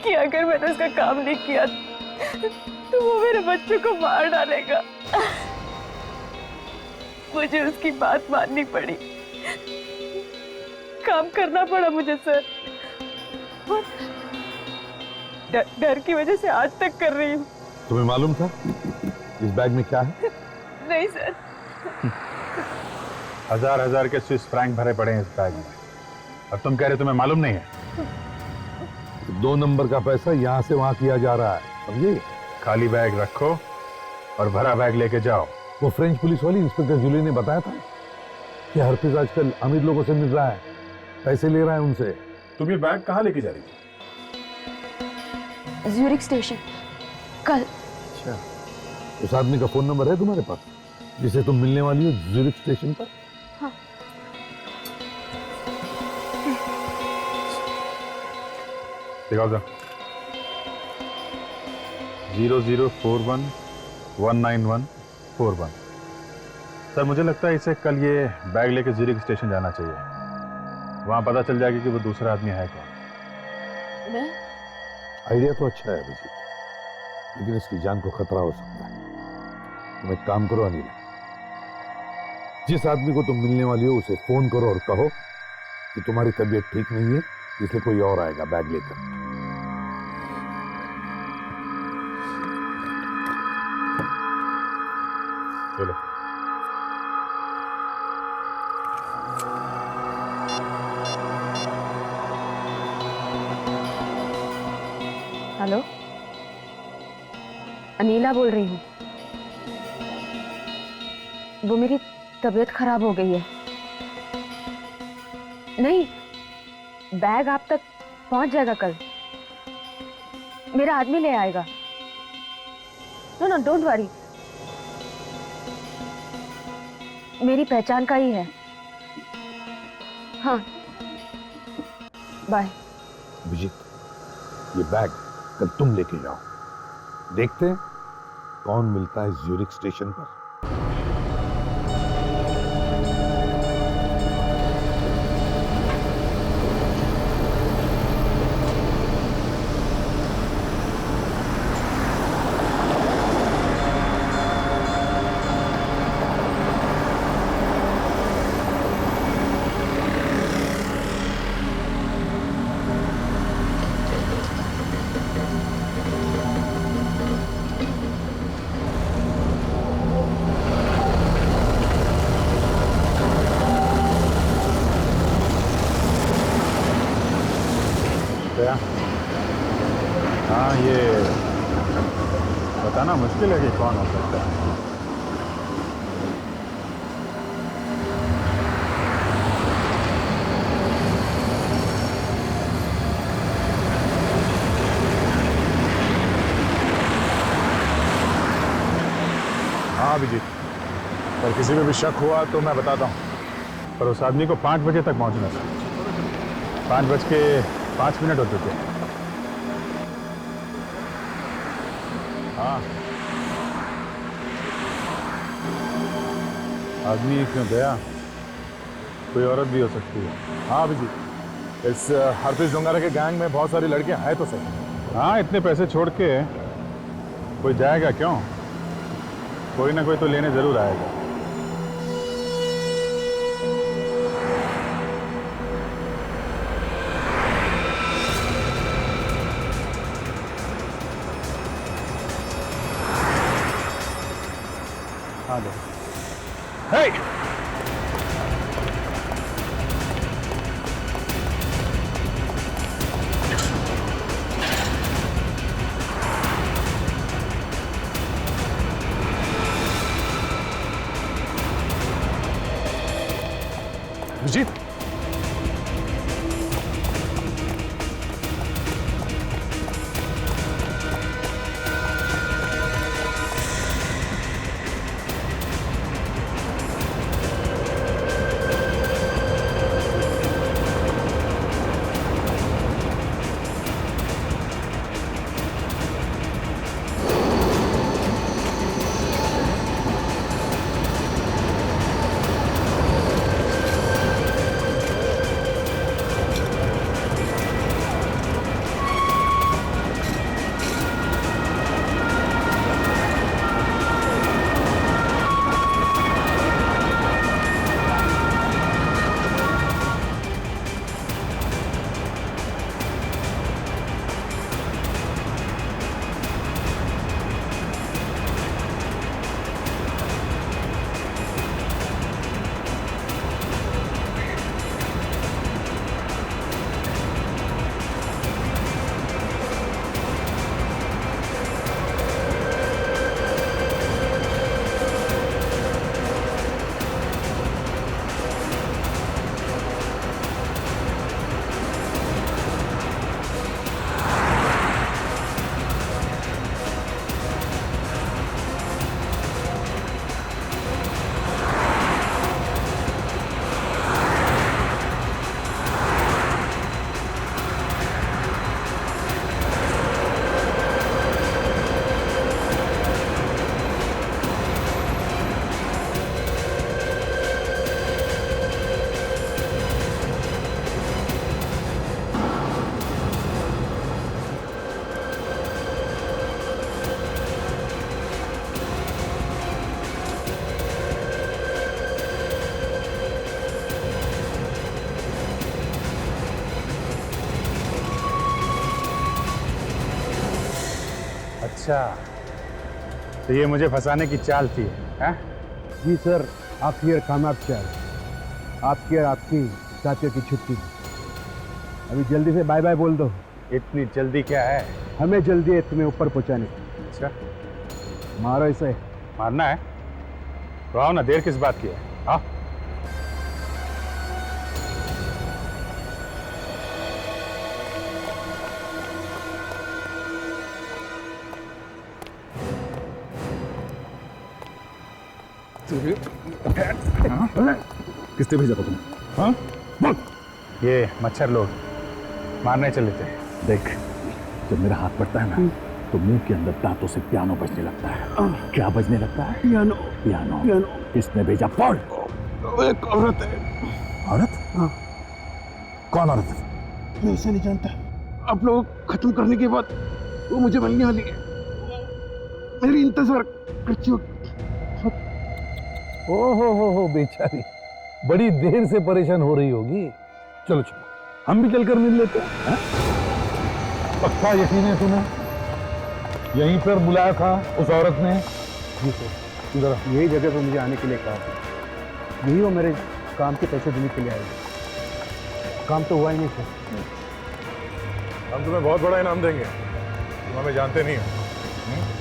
S21: कि अगर मैंने उसका काम नहीं किया तो वो मेरे बच्चे को मार डालेगा। मुझे उसकी बात माननी पड़ी, काम करना पड़ा मुझे सर, और डर की वजह से आज तक कर रही हूँ।
S1: तुम्हें मालूम था इस बैग में क्या है?
S21: नहीं सर।
S10: हजार के स्विस फ्रैंक भरे पड़े हैं इस बैग में, और तुम कह रहे तुम्हें मालूम नहीं है?
S1: 2 नंबर का पैसा यहाँ से वहाँ किया जा रहा है, समझे?
S10: खाली बैग रखो और भरा बैग लेके जाओ।
S1: वो फ्रेंच पुलिस वाली इंस्पेक्टर जूली ने बताया था कि हरपिस आजकल अमीर लोगों से मिल रहा है, पैसे ले रहा है उनसे।
S10: तुम ये बैग कहाँ लेके जा रही थी?
S20: ज्यूरिक स्टेशन कल।
S1: अच्छा, उस आदमी का फोन नंबर है तुम्हारे पास जिसे तुम मिलने वाली हो ज्यूरिक स्टेशन पर?
S20: हाँ।
S10: दिखाओ जरा। 0041191141। सर मुझे लगता है इसे कल ये बैग लेके ज्यूरिक स्टेशन जाना चाहिए, वहां पता चल जाएगा कि वो दूसरा आदमी है कौन।
S20: मैं?
S1: आइडिया तो अच्छा है अभिजीत, लेकिन इसकी जान को खतरा हो सकता है। तुम एक काम करो अनिल, जिस आदमी को तुम मिलने वाली हो उसे फोन करो और कहो कि तुम्हारी तबीयत ठीक नहीं है, इसलिए कोई और आएगा बैग लेकर।
S10: चलो।
S20: हेलो, अनीला बोल रही हूँ। वो मेरी तबीयत खराब हो गई है। नहीं, बैग आप तक पहुंच जाएगा कल, मेरा आदमी ले आएगा। No no don't worry. मेरी पहचान का ही है। हाँ, बाय।
S1: विजित, ये बैग कल तुम लेके जाओ। देखते हैं कौन मिलता है ज्यूरिख स्टेशन पर।
S10: हाँ, ये बताना मुश्किल है कि कौन हो सकता है। हाँ अभिजीत, पर किसी पे भी शक हुआ तो मैं बताता हूँ, पर उस आदमी को 5 बजे तक पहुँचना था। 5:05 हो चुके हैं। हाँ, आदमी क्यों गया? कोई औरत भी हो सकती है। हाँ अभिजीत, इस हरप्रीत जोंगारा के गैंग में बहुत सारी लड़कियां हैं तो सही। हाँ, इतने पैसे छोड़ के कोई जाएगा क्यों? कोई ना कोई तो लेने जरूर आएगा। हाँ दो। Hey! विजीत, अच्छा, तो ये मुझे फंसाने की चाल थी, हैं?
S15: जी सर, आपकी और कामयाब चाल, आपकी और आपकी साथियों की छुट्टी। अभी जल्दी से बाय बाय बोल दो।
S10: इतनी जल्दी क्या है?
S15: हमें जल्दी है तुम्हें ऊपर पहुंचाने की।
S10: अच्छा,
S15: मारो इसे।
S10: मारना है तो आओ ना, देर किस बात की है? आओ। किसने भेजा था तुम्हें? हाँ बोल।
S13: ये मच्छर लोग मारने चले थे।
S10: देख, जब मेरा हाथ पड़ता है ना तो मुंह के अंदर दांतों से पियानो बजने लगता है। क्या बजने लगता है? पियानो। पियानो। पियानो। किसने भेजा? बोल।
S13: एक औरत है।
S10: औरत?
S13: हाँ।
S10: कौन औरत?
S13: मैं उसे नहीं जानता। आप लोग खत्म करने के बाद वो मुझे मिलने वाली है। मेरी इंतजार करती हो।
S1: ओ हो बेचारी, बड़ी देर से परेशान हो रही होगी। चलो चलो, हम भी चलकर मिल लेते हैं। पक्का यकीन है तुम्हें? यहीं पर बुलाया था उस औरत ने?
S15: जी सर, इधर यही जगह पर मुझे आने के लिए कहा था। यही वो मेरे काम के पैसे देने के लिए आए। काम तो हुआ ही नहीं सर।
S10: हम तुम्हें बहुत बड़ा इनाम देंगे। तुम हमें जानते नहीं हो।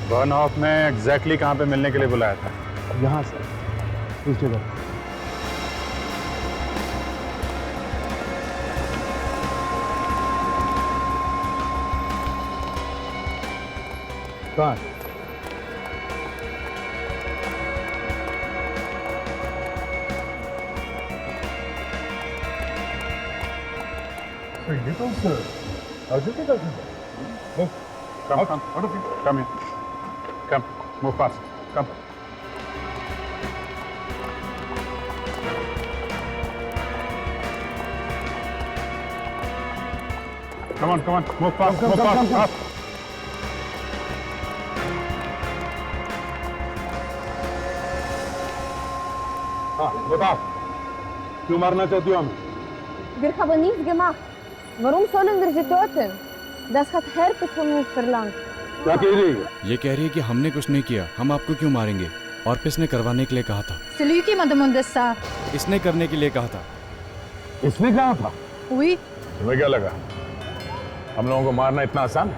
S13: बर्न ऑफ ने एग्जैक्टली कहाँ पे मिलने के लिए बुलाया था?
S15: यहाँ सर, इस जगह। कहाँ?
S10: ये तो अजय के घर है।
S13: Come here. Come. Move fast. Come. Come on. Move fast. Move fast. Up. हाँ, बताओ। क्यों मारना चाहती हो हमें?
S18: Wir haben nichts gemacht. Warum sollen wir sie töten? Das hat Herpes von uns verlangt.
S13: क्या कह रही है?
S11: ये कह रही है कि हमने कुछ नहीं किया, हम आपको क्यों मारेंगे? ऑर्पिस ने करवाने के लिए कहा था।
S2: C'est lui qui m'a demandé ça.
S11: इसने करने के लिए कहा था।
S13: इसने कहा था?
S2: Oui.
S13: तुम्हें क्या लगा हम लोगों को मारना इतना आसान है?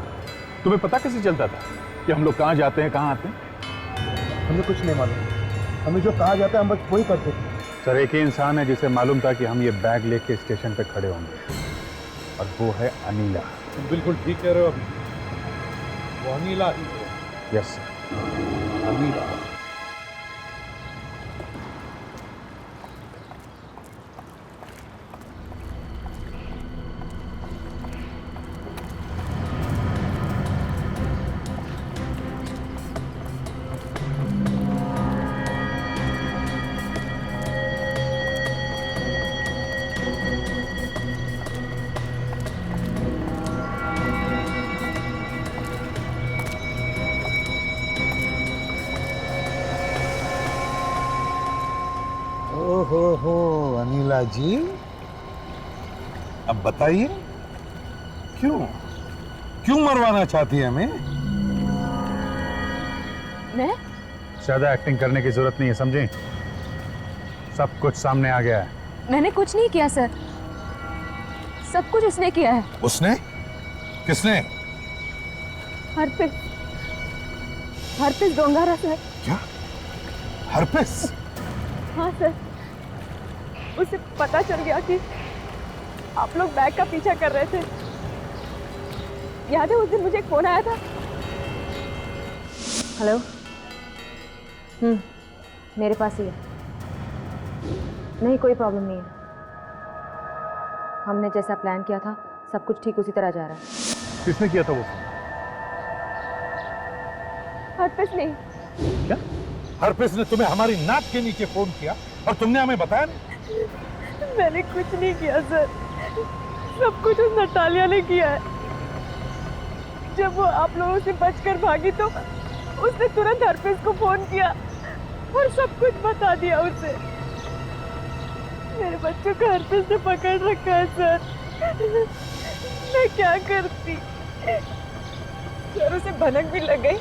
S13: तुम्हें पता कैसे चलता था कि हम लोग कहाँ जाते हैं, कहाँ आते हैं?
S15: हमें कुछ नहीं मालूम। हमें जो कहा जाता है हम बस वही करते थे।
S13: सर, एक ही इंसान है जिसे मालूम था कि हम ये बैग लेके स्टेशन पे खड़े होंगे, और वो है अनीला।
S1: तुम बिल्कुल ठीक कह रहे हो। वो अनीला ही है।
S13: Yes sir,
S1: Anila. हो अनिला जी, अब बताइए क्यों मरवाना चाहती है हमें?
S18: मैं?
S13: ज्यादा एक्टिंग करने की जरूरत नहीं है, समझे? सब कुछ सामने आ गया है।
S20: मैंने कुछ नहीं किया सर, सब कुछ इसने किया है।
S1: उसने? किसने?
S18: Herpes डोंगारा sir.
S1: क्या? हरपिस?
S21: हाँ सर, उसे पता चल गया कि आप लोग बैग का पीछा कर रहे थे। याद है उस दिन मुझे एक फोन आया था?
S18: हेलो। मेरे पास ही है। नहीं, कोई प्रॉब्लम नहीं है। हमने जैसा प्लान किया था सब कुछ ठीक उसी तरह जा रहा है।
S13: किसने किया था वो?
S21: हरपिस ने।
S1: क्या? हरपिस ने तुम्हें हमारी नाक के नीचे फोन किया और तुमने हमें बताया नहीं?
S21: मैंने कुछ नहीं किया सर, सब कुछ उस नटालिया ने किया है। जब वो आप लोगों से बचकर भागी तो उसने तुरंत हरपिस को फोन किया और सब कुछ बता दिया उसे। मेरे बच्चों को हरपिस ने पकड़ रखा है सर। मैं क्या करती? सर, उसे भनक भी लग गई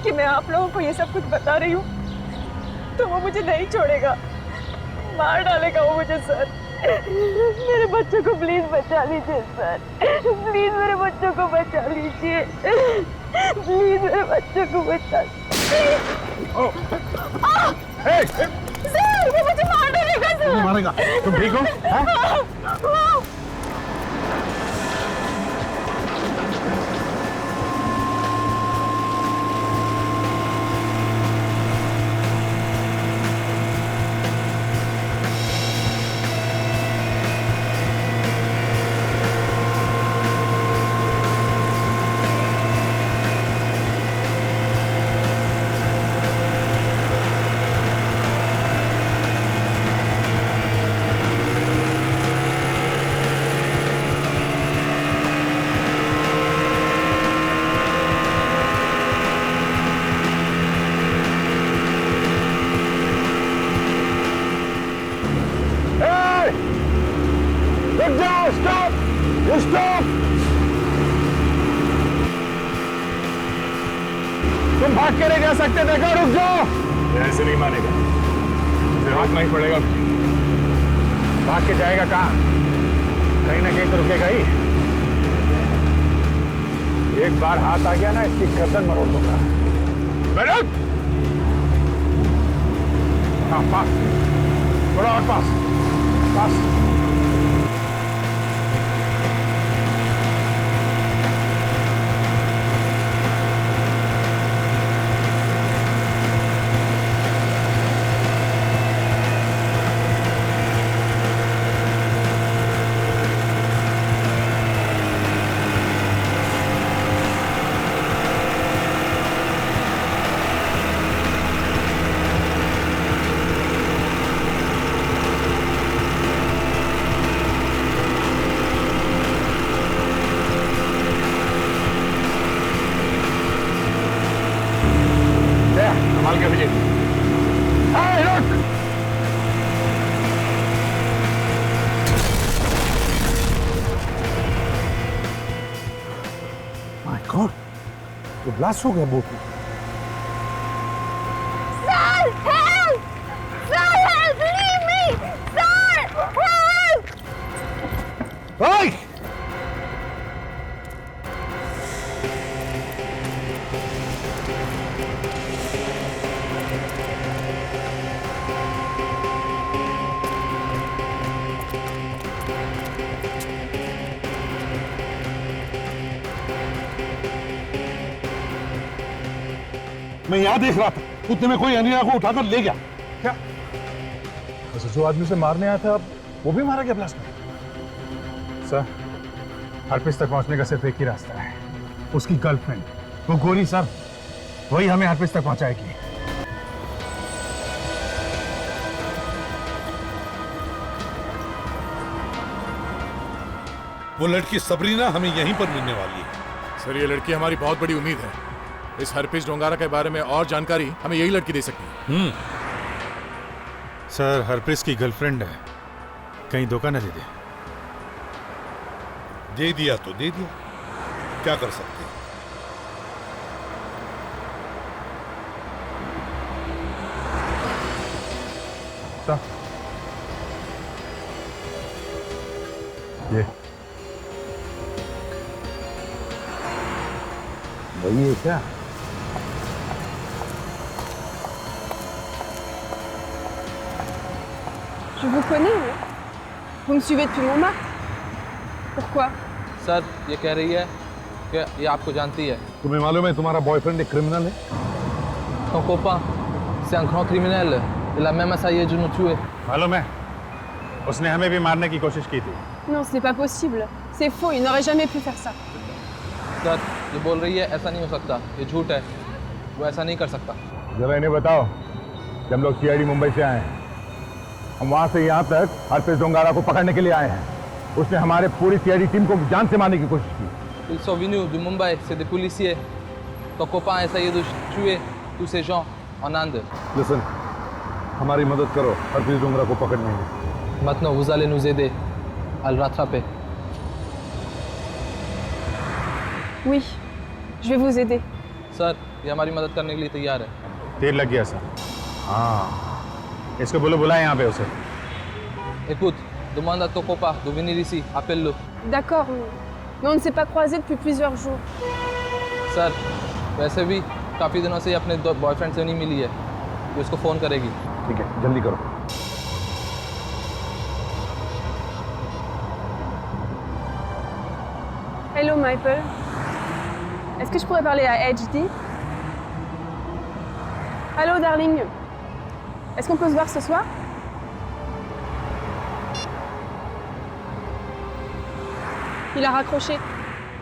S21: कि मैं आप लोगों को ये सब कुछ बता रही हूँ तो वो मुझे नहीं छोड़ेगा, मार डालेगा वो मुझे सर। मेरे बच्चों को प्लीज बचा लीजिए सर, प्लीज मेरे बच्चों को बचा लीजिए, प्लीज मेरे बच्चों को बचा लीजिए। सर, वो मुझे मार डालेगा सर।
S13: मारेगा? तुम ठीक हो?
S5: रुक जाओ, स्टॉप, स्टॉप। तुम भाग के नहीं जा सकते, देखो, रुक जाओ।
S10: ऐसे नहीं मानेगा, इसे रोकना ही पड़ेगा। भाग के जाएगा कहाँ? कहीं ना कहीं तो रुकेगा ही। एक बार हाथ आ गया ना, इसकी गर्दन मरोड़ दूंगा। बैठ! हाँ, पास, थोड़ा और पास, पास। संभाल के विजय।
S1: माय गॉड, तो ब्लास्ट हो गया बोट में।
S18: Sir, help! Sir, help! Leave me! Sir, help!
S1: Hey! मैं यहां देख रहा था, उतने में कोई अनिया को उठाकर ले गया।
S10: क्या? वैसे जो आदमी से मारने आया था, वो भी मारा गया ब्लास्ट में? सर, हरप्रीत तक पहुंचने का सिर्फ एक ही रास्ता है, उसकी गर्लफ्रेंड, वो गोरी सर, वही हमें हरप्रीत तक पहुंचाएगी।
S1: वो लड़की सबरीना हमें यहीं पर मिलने वाली है।
S6: सर, ये लड़की हमारी बहुत बड़ी उम्मीद है। इस हरप्रीत डोंगारा के बारे में और जानकारी हमें यही लड़की दे सकती है।
S10: सर, हरप्रीत की गर्लफ्रेंड है, कहीं धोखा न दे दे।
S1: दे दिया तो दे दिया, क्या कर सकते हैं।
S10: सर, ये
S1: वही है क्या?
S18: Je vous connais, hein? Vous me suivez depuis Montmartre? Pourquoi?
S3: Sir, ये कह रही है कि ये आपको जानती है।
S10: तुम्हें मालूम है तुम्हारा बॉयफ्रेंड एक क्रिमिनल है?
S3: Ton copain, c'est un grand criminel. Il a même essayé de nous tuer.
S10: मालूम है, उसने हमें भी मारने की कोशिश की थी।
S18: Non, ce n'est pas possible. C'est faux, il n'aurait jamais pu faire ça.
S3: Sir, ये बोल रही है ऐसा नहीं हो सकता, ये झूठ है, वो ऐसा नहीं कर सकता।
S10: जरा इन्हें बताओ, जब हम लोग सीआईडी मुंबई से आए हैं, हम वहां से यहाँ तक हरप्रीत डोंगारा को पकड़ने के लिए आए हैं। उसने हमारे पूरी सीआईडी टीम को जान से मारने की कोशिश की।
S3: Ils sont venus de Mumbai, c'est des policiers. Ton copain a essayé de tuer tous ces gens en Inde.
S10: Listen, हमारी मदद करो हरप्रीत डोंगरा को पकड़ने में।
S3: Maintenant, vous allez nous aider à le rattraper.
S18: Oui, je vais vous aider.
S3: Sir, ये हमारी मदद करने के लिए तैयार है।
S10: तेल लग गया सर। हाँ, इसको बोलो, बुलाए यहाँ पे उसे।
S3: Écoute, demande à ton copain de venir ici, appelle-le.
S18: D'accord, mais on ne s'est pas croisés depuis plusieurs jours.
S3: Sir, वैसे भी काफ़ी दिनों से ये अपने बॉयफ्रेंड से नहीं मिली है, वो इसको फ़ोन करेगी।
S10: ठीक है, जल्दी करो।
S18: Hello, Michael. Est-ce que je pourrais parler à HD? Allô, darling. Est-ce qu'on peut se voir ce soir? Il a raccroché.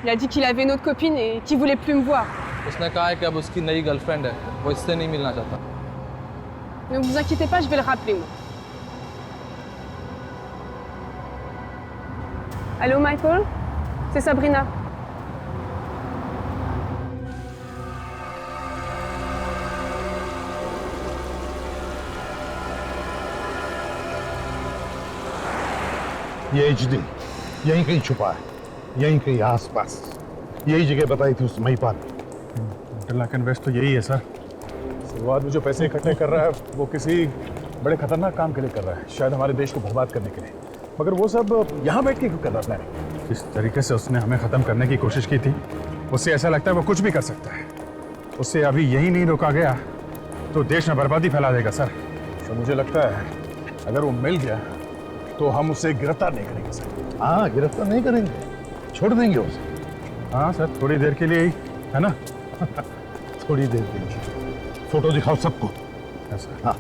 S18: Il a dit qu'il avait une autre copine et qu'il voulait plus me voir.
S3: उसने कहा है कि अब उसकी नई girlfriend है, वो इससे नहीं मिलना चाहता।
S18: Ne vous inquiétez pas, je vais le rappeler, moi. Allô, Michael? C'est Sabrina.
S10: ये HD,
S1: यहीं कहीं छुपा है, यहीं कहीं आसपास। यही जगह बताई थी उस महिपाल ने।
S10: इंटरलॉक इन्वेस्ट तो यही है सर। शुरुआत में जो पैसे इकट्ठे कर रहा है वो किसी बड़े खतरनाक काम के लिए कर रहा है, शायद हमारे देश को बर्बाद करने के लिए। मगर वो सब यहाँ बैठ के क्यों कर रहा है प्लानिंग? जिस तरीके से उसने हमें खत्म करने की कोशिश की थी, उससे ऐसा लगता है वो कुछ भी कर सकता है। उससे अभी यही नहीं रोका गया तो देश में बर्बादी फैला देगा सर। तो मुझे लगता है अगर वो मिल गया तो हम उसे गिरफ्तार नहीं करेंगे सर।
S1: हाँ, गिरफ्तार नहीं करेंगे, छोड़ देंगे उसे।
S10: हाँ सर, थोड़ी देर के लिए ही, है ना?
S1: थोड़ी देर के लिए। फोटो दिखाओ सबको। हाँ।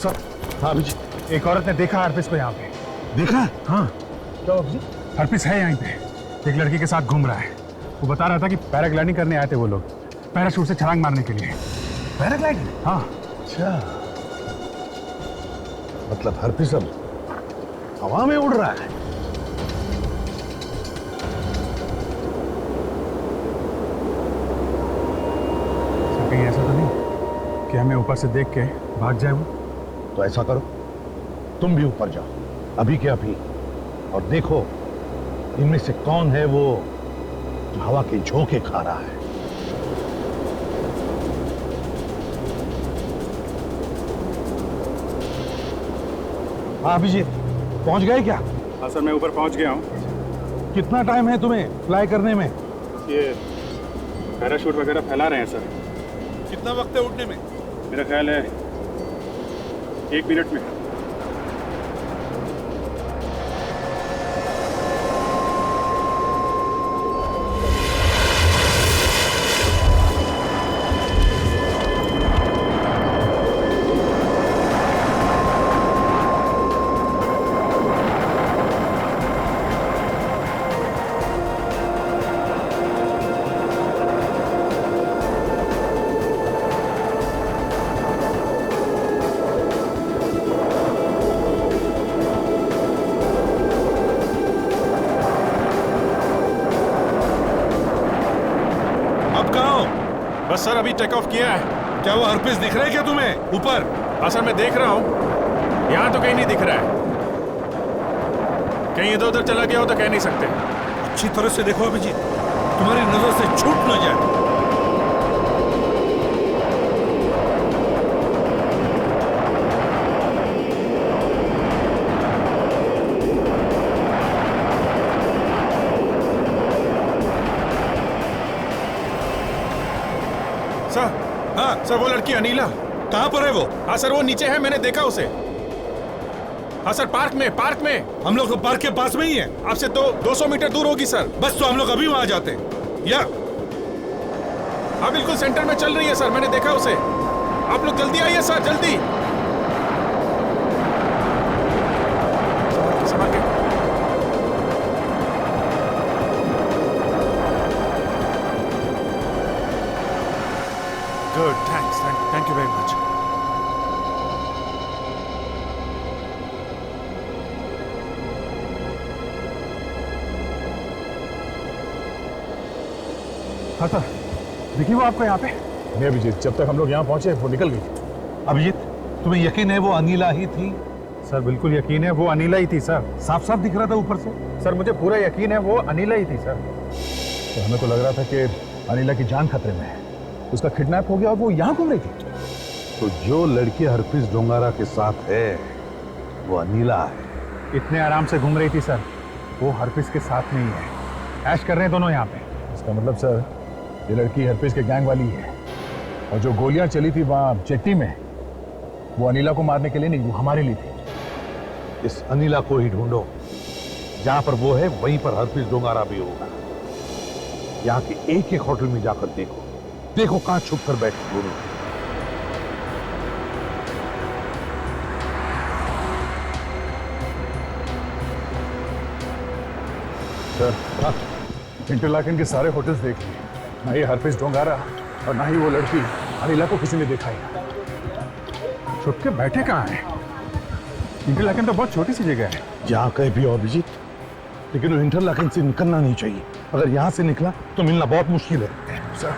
S10: सर। हाँ अभिजीत, एक औरत ने देखा हरपिस को यहाँ पे।
S1: देखा?
S10: हाँ। क्या अभिजीत? हरपिस है यहाँ पे, एक लड़की के साथ घूम रहा है। वो बता रहा था कि पैराग्लाइडिंग करने आए थे वो लोग, पैराशूट से छलांग मारने के लिए।
S1: पैराग्लाइडिंग?
S10: हाँ।
S1: अच्छा, मतलब हरपिस अब हवा में उड़ रहा है।
S10: कहीं ऐसा तो नहीं कि हमें ऊपर से देख के भाग जाए वो?
S1: तो ऐसा करो, तुम भी ऊपर जाओ, अभी के अभी, और देखो इनमें से कौन है वो जो हवा के झोंके खा रहा है। हाँ अभिजीत, पहुंच गए क्या?
S10: हाँ सर, मैं ऊपर पहुंच गया हूँ।
S1: कितना टाइम है तुम्हें फ्लाई करने में?
S10: ये पैराशूट वगैरह फैला रहे हैं सर।
S1: कितना वक्त है उड़ने में?
S10: मेरा ख्याल है 1 मिनट में।
S4: बस सर, अभी टेक ऑफ किया है। क्या वो हरपिस दिख रहा है क्या तुम्हें ऊपर? हाँ सर, मैं देख रहा हूँ। यहाँ तो कहीं नहीं दिख रहा है। कहीं इधर उधर चला गया हो तो कह नहीं सकते।
S11: अच्छी तरह से देखो अभिजीत, तुम्हारी नजर से छूट न जाए।
S4: सर, हाँ सर, वो लड़की अनीला कहाँ पर है वो? हाँ सर, वो नीचे है, मैंने देखा उसे। हाँ सर, पार्क में।
S1: हम लोग पार्क के पास में ही है।
S4: आपसे तो 200 मीटर दूर होगी सर।
S1: बस तो हम लोग अभी वहां जाते हैं। या
S4: हाँ बिल्कुल सेंटर में चल रही है सर, मैंने देखा उसे। आप लोग जल्दी आइए सर, जल्दी। संभाल के। Good, thank you very much.
S10: हाँ सर, देखिए वो आपको यहाँ पे। नहीं अभिजीत, जब तक हम लोग यहाँ पहुंचे वो निकल गई।
S1: अभिजीत, तुम्हें यकीन है वो अनीला ही थी?
S10: सर बिल्कुल यकीन है वो अनीला ही थी सर।
S1: साफ साफ दिख रहा था ऊपर से।
S10: सर मुझे पूरा यकीन है वो अनीला ही थी सर। तो हमें तो लग रहा था कि अनीला की जान खतरे में है, उसका किडनैप हो गया और वो यहाँ घूम रही थी।
S1: तो जो लड़की हरप्रीत डोंगारा के साथ है वो अनीला है।
S10: इतने आराम से घूम रही थी सर, वो हरप्रीत के साथ नहीं है। ऐश कर रहे हैं दोनों यहाँ पे। इसका मतलब सर ये लड़की हरप्रीत के गैंग वाली है, और जो गोलियां चली थी वहां जेट्टी में वो अनीला को मारने के लिए नहीं, वो हमारे लिए थी।
S1: इस अनीला को ही ढूंढो, जहां पर वो है वहीं पर हरप्रीत डोंगारा भी होगा। यहाँ के एक एक होटल में जाकर देखो कहां छुप कर बैठे दोनों।
S10: सर हाँ, इंटरलाकेन के सारे होटल्स देख लिए, ना ये हरप्रीत डोंगारा और ना ही वो लड़की अनीला को किसी ने देखा ही। छुप के बैठे कहाँ हैं? इंटरलाकेन तो बहुत छोटी सी जगह है।
S1: जहाँ कहीं भी हो अभिजीत, लेकिन वो इंटरलाकेन से निकलना नहीं चाहिए। अगर यहाँ से निकला तो मिलना बहुत मुश्किल है।
S10: सर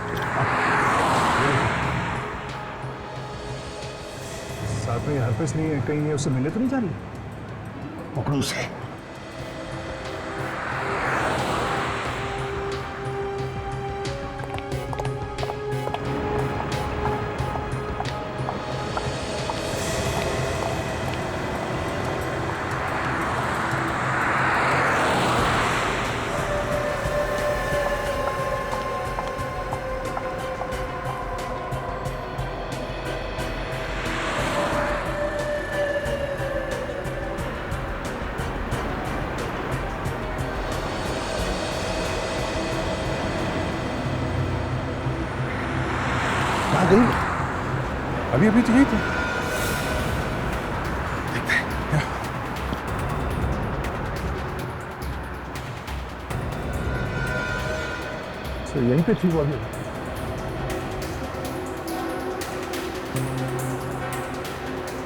S10: साथ में हरप्रीत नहीं है, कहीं है, उससे मिलने तो नहीं जा रही?
S1: पकड़ो उसे।
S10: अभी अभी तो यही थे। तो यहीं पे थी वो अभी।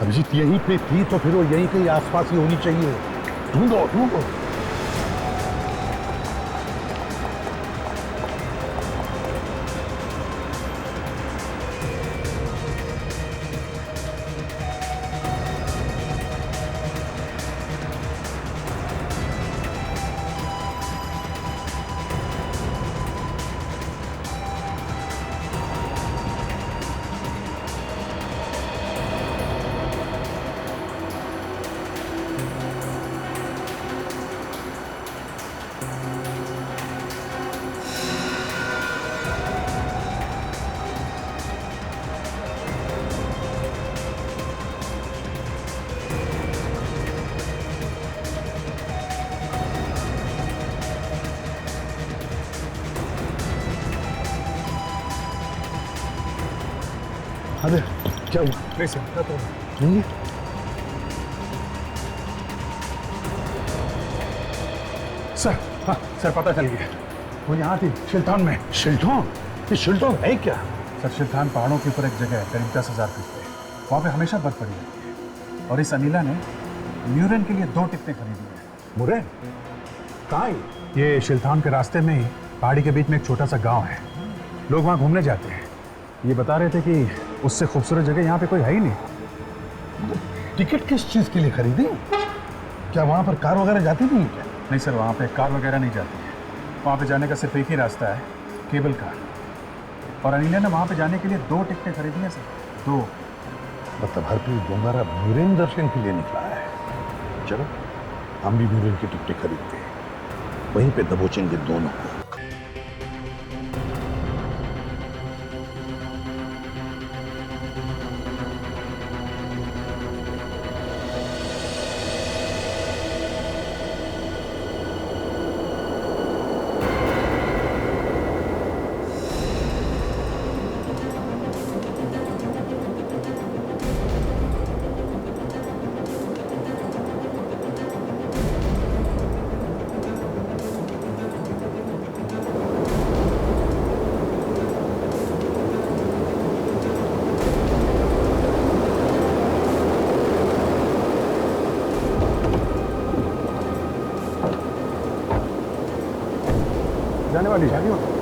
S1: अभिजीत यहीं पे थी तो फिर वो यहीं के आसपास ही होनी चाहिए। ढूंढो ढूंढो। अरे क्या हुआ?
S10: नहीं सर, क्या तो
S1: नहीं
S10: सर। हाँ सर, पता चल गया, वो यहाँ थी शिल्टॉन में।
S1: शिल्टॉन? ये शिल्टॉन है क्या?
S10: सर शिल्टॉन पहाड़ों के ऊपर एक जगह है, करीब 10,000 फीट पे। वहाँ पे हमेशा बर्फ पड़ी रहती है, और इस अनीला ने म्यूरेन के लिए 2 टिकटें खरीदी हैं।
S1: मुरेन? कहाँ है?
S10: ये शिल्टॉन के रास्ते में ही पहाड़ी के बीच में एक छोटा सा गाँव है, लोग वहाँ घूमने जाते हैं। ये बता रहे थे कि उससे खूबसूरत जगह यहाँ पे कोई है ही नहीं।
S1: टिकट किस चीज के लिए खरीदी? क्या वहाँ पर कार वगैरह जाती नहीं क्या?
S10: नहीं सर, वहाँ पे कार वगैरह नहीं जाती है। वहाँ पे जाने का सिर्फ एक ही रास्ता है, केबल कार। और अनिला ने वहाँ पे जाने के लिए 2 टिकटें खरीदी हैं सर, 2।
S1: मतलब हरप्रीत डोंगारा म्यूरेन दर्शन के लिए निकला है। चलो हम भी म्यूरेन की टिकटें खरीदते हैं, वहीं पे दबोचेंगे दोनों को।
S10: आने वाली है।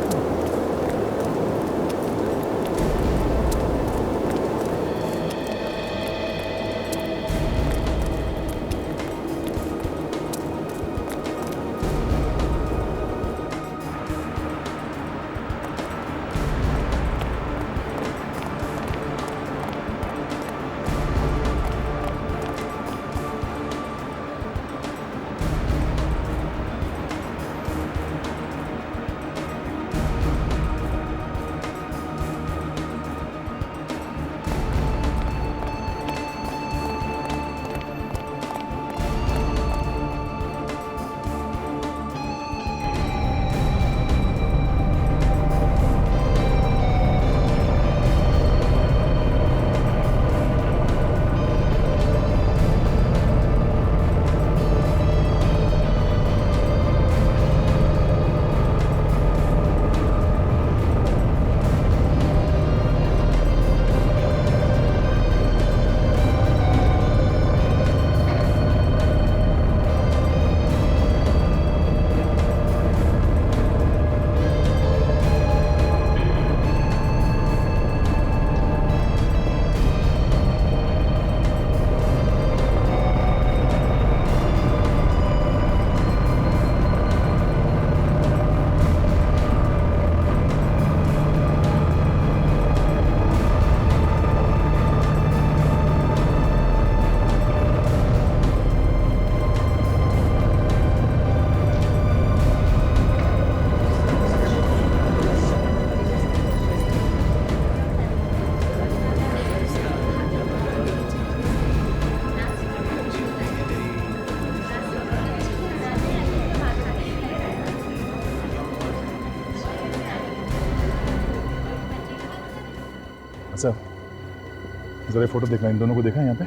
S10: जरा ये फोटो देखना, इन दोनों को देखा है यहाँ पे?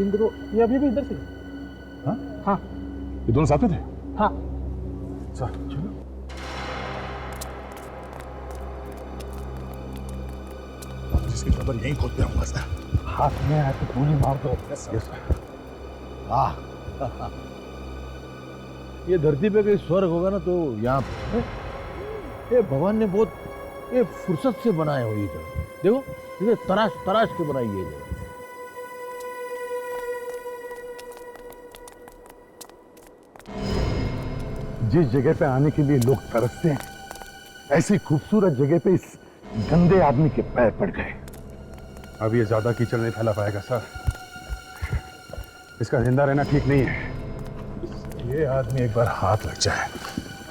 S5: इन दोनों ये अभी भी इधर से?
S10: हाँ
S5: हाँ,
S10: ये दोनों साथ में थे?
S5: हाँ।
S10: अच्छा चलो। जिसकी खबर यहीं खोदते रहूंगा सर।
S5: हाथ में आए तो गोली मार दो।
S10: वाह,
S5: ये धरती पे कोई स्वर्ग होगा ना तो यहाँ पे ये भगवान ने बहुत ये फुर्सत से बनाया हुई जगह। देखो इसे तराश तराश के बनाई ये जगह।
S1: जिस जगह पे आने के लिए लोग तरसते हैं, ऐसी खूबसूरत जगह पे इस गंदे आदमी के पैर पड़ गए।
S10: अब ये ज्यादा कीचड़ नहीं फैला पाएगा सर। इसका जिंदा रहना ठीक नहीं है। ये आदमी एक बार हाथ लग जाए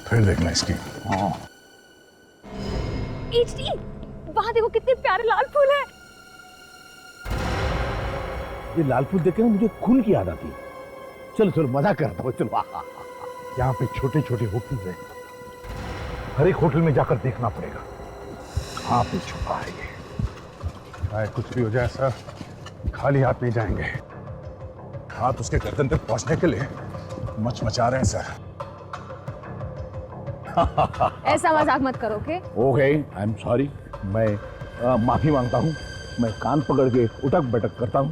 S10: फिर देखना इसकी।
S18: एचडी, वहां देखो कितने प्यारे लाल फूल है।
S5: ये लाल फूल देख के मुझे खून की याद आती है। चलो चलो मजा करता हूँ, चलो।
S1: यहाँ पे छोटे छोटे होटल हैं, हर एक होटल में जाकर देखना पड़ेगा कहाँ पे छुपा है ये।
S10: चाहे कुछ भी हो जाए सर, खाली हाथ नहीं जाएंगे। हाथ उसके गर्दन तक पहुंचने के लिए मचा रहे हैं सर।
S18: ऐसा मजाक मत करो, okay?
S5: Okay, I am sorry. मैं माफी मांगता हूँ। मैं कान पकड़ के उठक बैठक करता हूँ।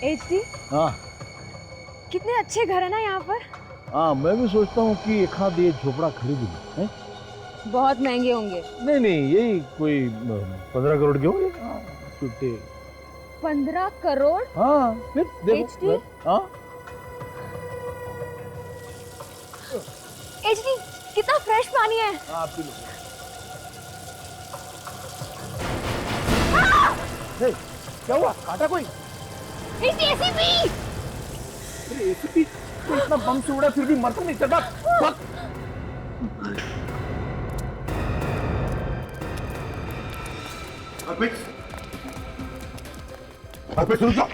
S18: एचडी,
S5: हाँ
S18: कितने अच्छे घर है ना यहाँ पर।
S5: हाँ, मैं भी सोचता हूँ कि एक हाथ ये झोपड़ा खरीद लूं।
S18: बहुत महंगे होंगे।
S5: नहीं नहीं, यही कोई 15 करोड़ के होंगे। छुट्टे
S18: 15 करोड़?
S5: हाँ, फिर
S18: देखो।
S5: हाँ,
S18: एचडी, कितना फ्रेश पानी है।
S5: हाँ, पी लो। क्या हुआ? काटा कोई?
S18: HD, ACP!
S5: अरे एसीपी तो इतना बम से उड़ा फिर भी मरता नहीं। चल भाग।
S10: अर्पित रुक जाओ।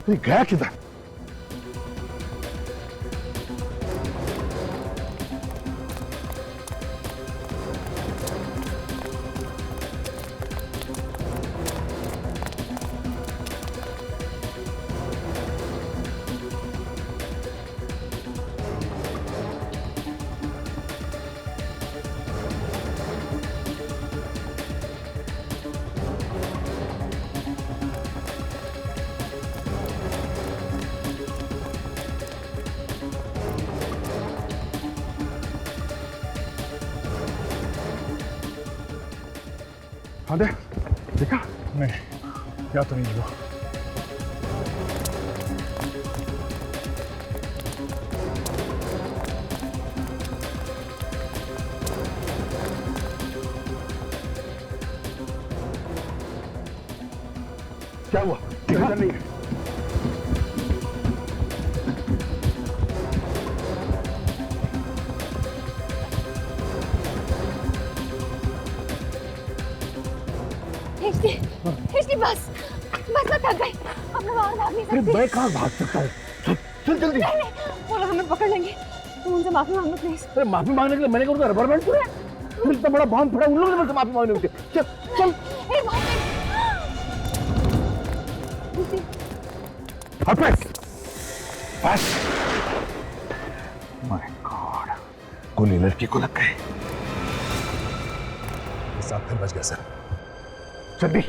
S1: गया किधर?
S10: आंधे देखा? नहीं, क्या तो नहीं हुआ। क्या हुआ? देखा नहीं?
S18: हिस्टी बस मैं थक गई, अब मैं और भाग नहीं सकती।
S10: मैं कहाँ भाग सकता हूँ? चल जल्दी।
S18: नहीं, वो लोग हमें पकड़ लेंगे, तुम उनसे माफी मांगो प्लीज।
S10: अरे माफी मांगने के लिए मैंने कहा रबर बैंड है, इतना बड़ा बॉम्ब पड़ा, उन लोगों ने मुझसे माफी मांगनी होती है। चल चल। बस। माय गॉड, गोली लड़की को लग गई। साथ फिर बच गया सर। जल्दी।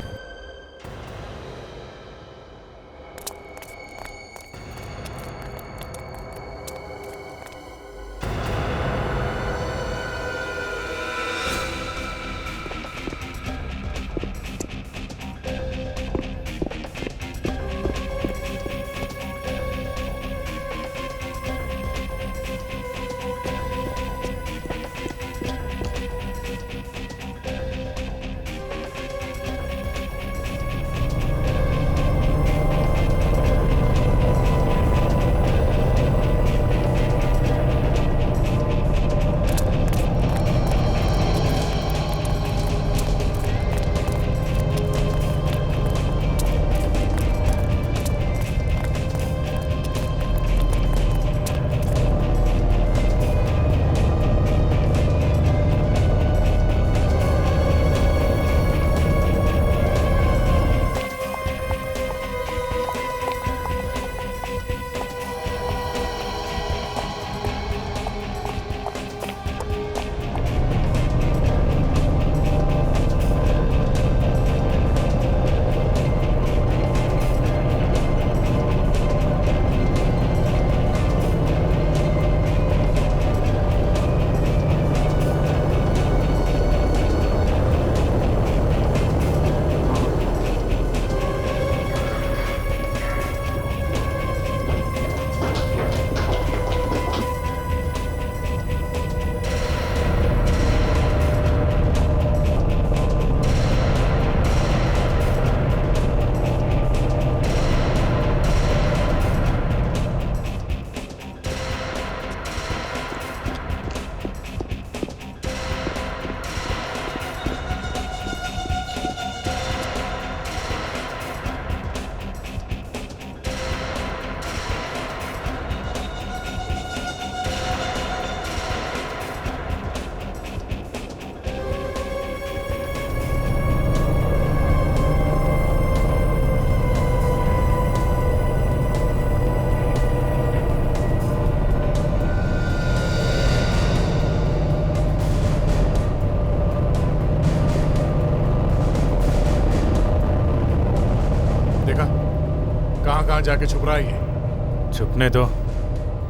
S4: कहाँ जाके छुप रहा है ये?
S6: छुपने दो,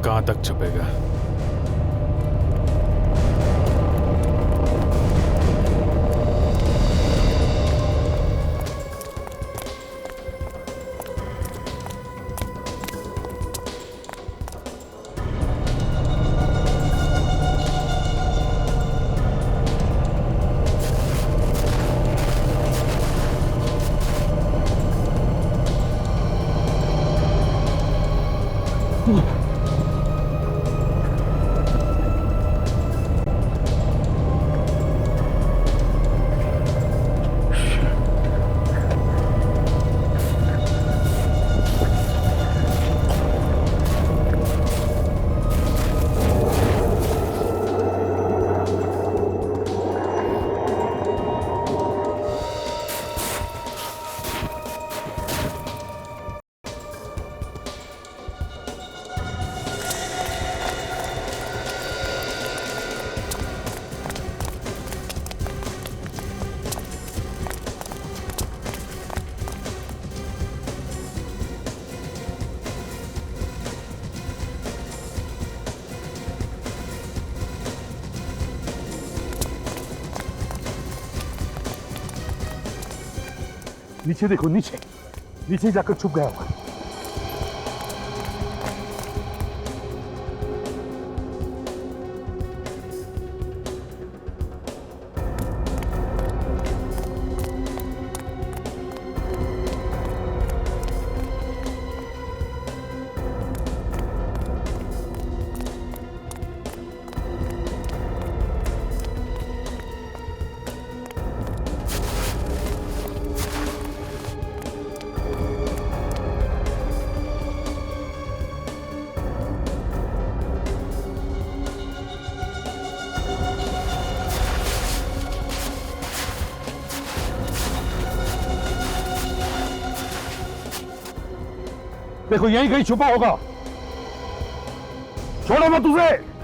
S6: कहाँ तक छुपेगा?
S10: नीचे देखो, नीचे नीचे जाकर छुप गया होगा। देखो यहीं कहीं छुपा होगा, छोड़ो मत उसे।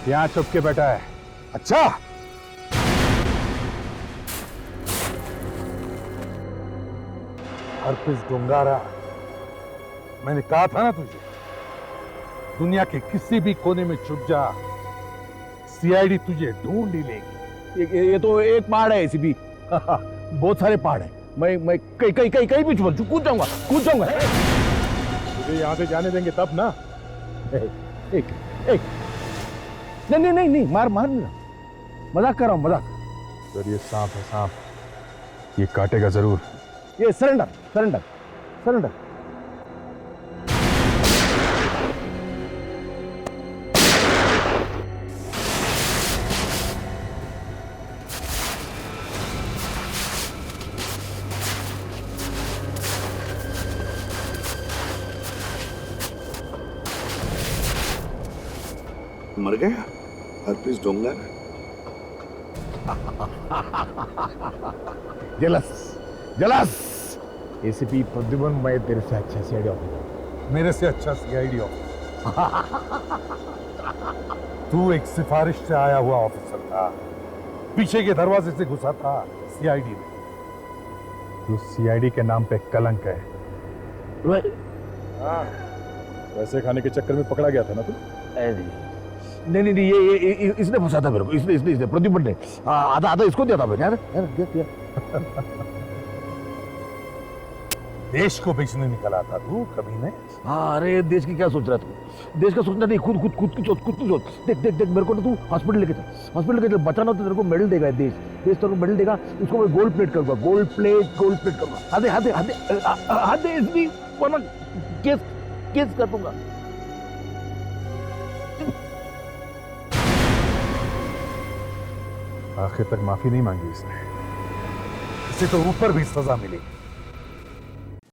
S10: यहां छुप के बैठा है। अच्छा, हरपिस डोंगारा, मैंने कहा था ना तुझे, दुनिया के किसी भी कोने में छुप जा, सीआईडी तुझे ढूंढ ही लेगी।
S5: ये तो एक पहाड़ है एसीपी, बहुत सारे पहाड़ है। मैं कहीं भी छुप कूद जाऊंगा।
S10: तुझे यहां से जाने देंगे तब ना।
S5: एक नहीं, मार मजाक कर रहा हूं, मजाक।
S10: सर ये सांप है, सांप, ये काटेगा जरूर।
S5: ये सरेंडर।
S1: मर गया हरपिस डोंगर।
S5: जलस एसीपी प्रद्युमन, मैं तेरे से अच्छा सीआईडी ऑफिसर।
S10: मेरे से अच्छा सीआईडी ऑफिसर। तू एक सिफारिश से आया हुआ ऑफिसर था, पीछे के दरवाजे से घुसा था सीआईडी में। तू सीआईडी के नाम पे कलंक है। वैसे खाने के चक्कर में पकड़ा गया था ना तू।
S5: नहीं, ये इसने फंसा था मेरे को। इसने प्रद्युमन ने आधा इसको दिया था मैंने। यार
S10: देश को बेचने निकला था तू कभी ने।
S5: हाँ, अरे देश की क्या सोच रहा तू? देश का सोचना नहीं, खुद की सोच। देख मेरे को ना तू हॉस्पिटल लेके चल। बचाना तो तेरे को मेडल देगा देश तेरे को मेडल देगा। उसको मैं गोल्ड प्लेट करूंगा, गोल्ड प्लेट करूंगा। हाथे इसकी वरना केस कर दूंगा।
S10: आखिर तक माफी नहीं मांगी इसने, इसे तो ऊपर भी सजा मिलेगी।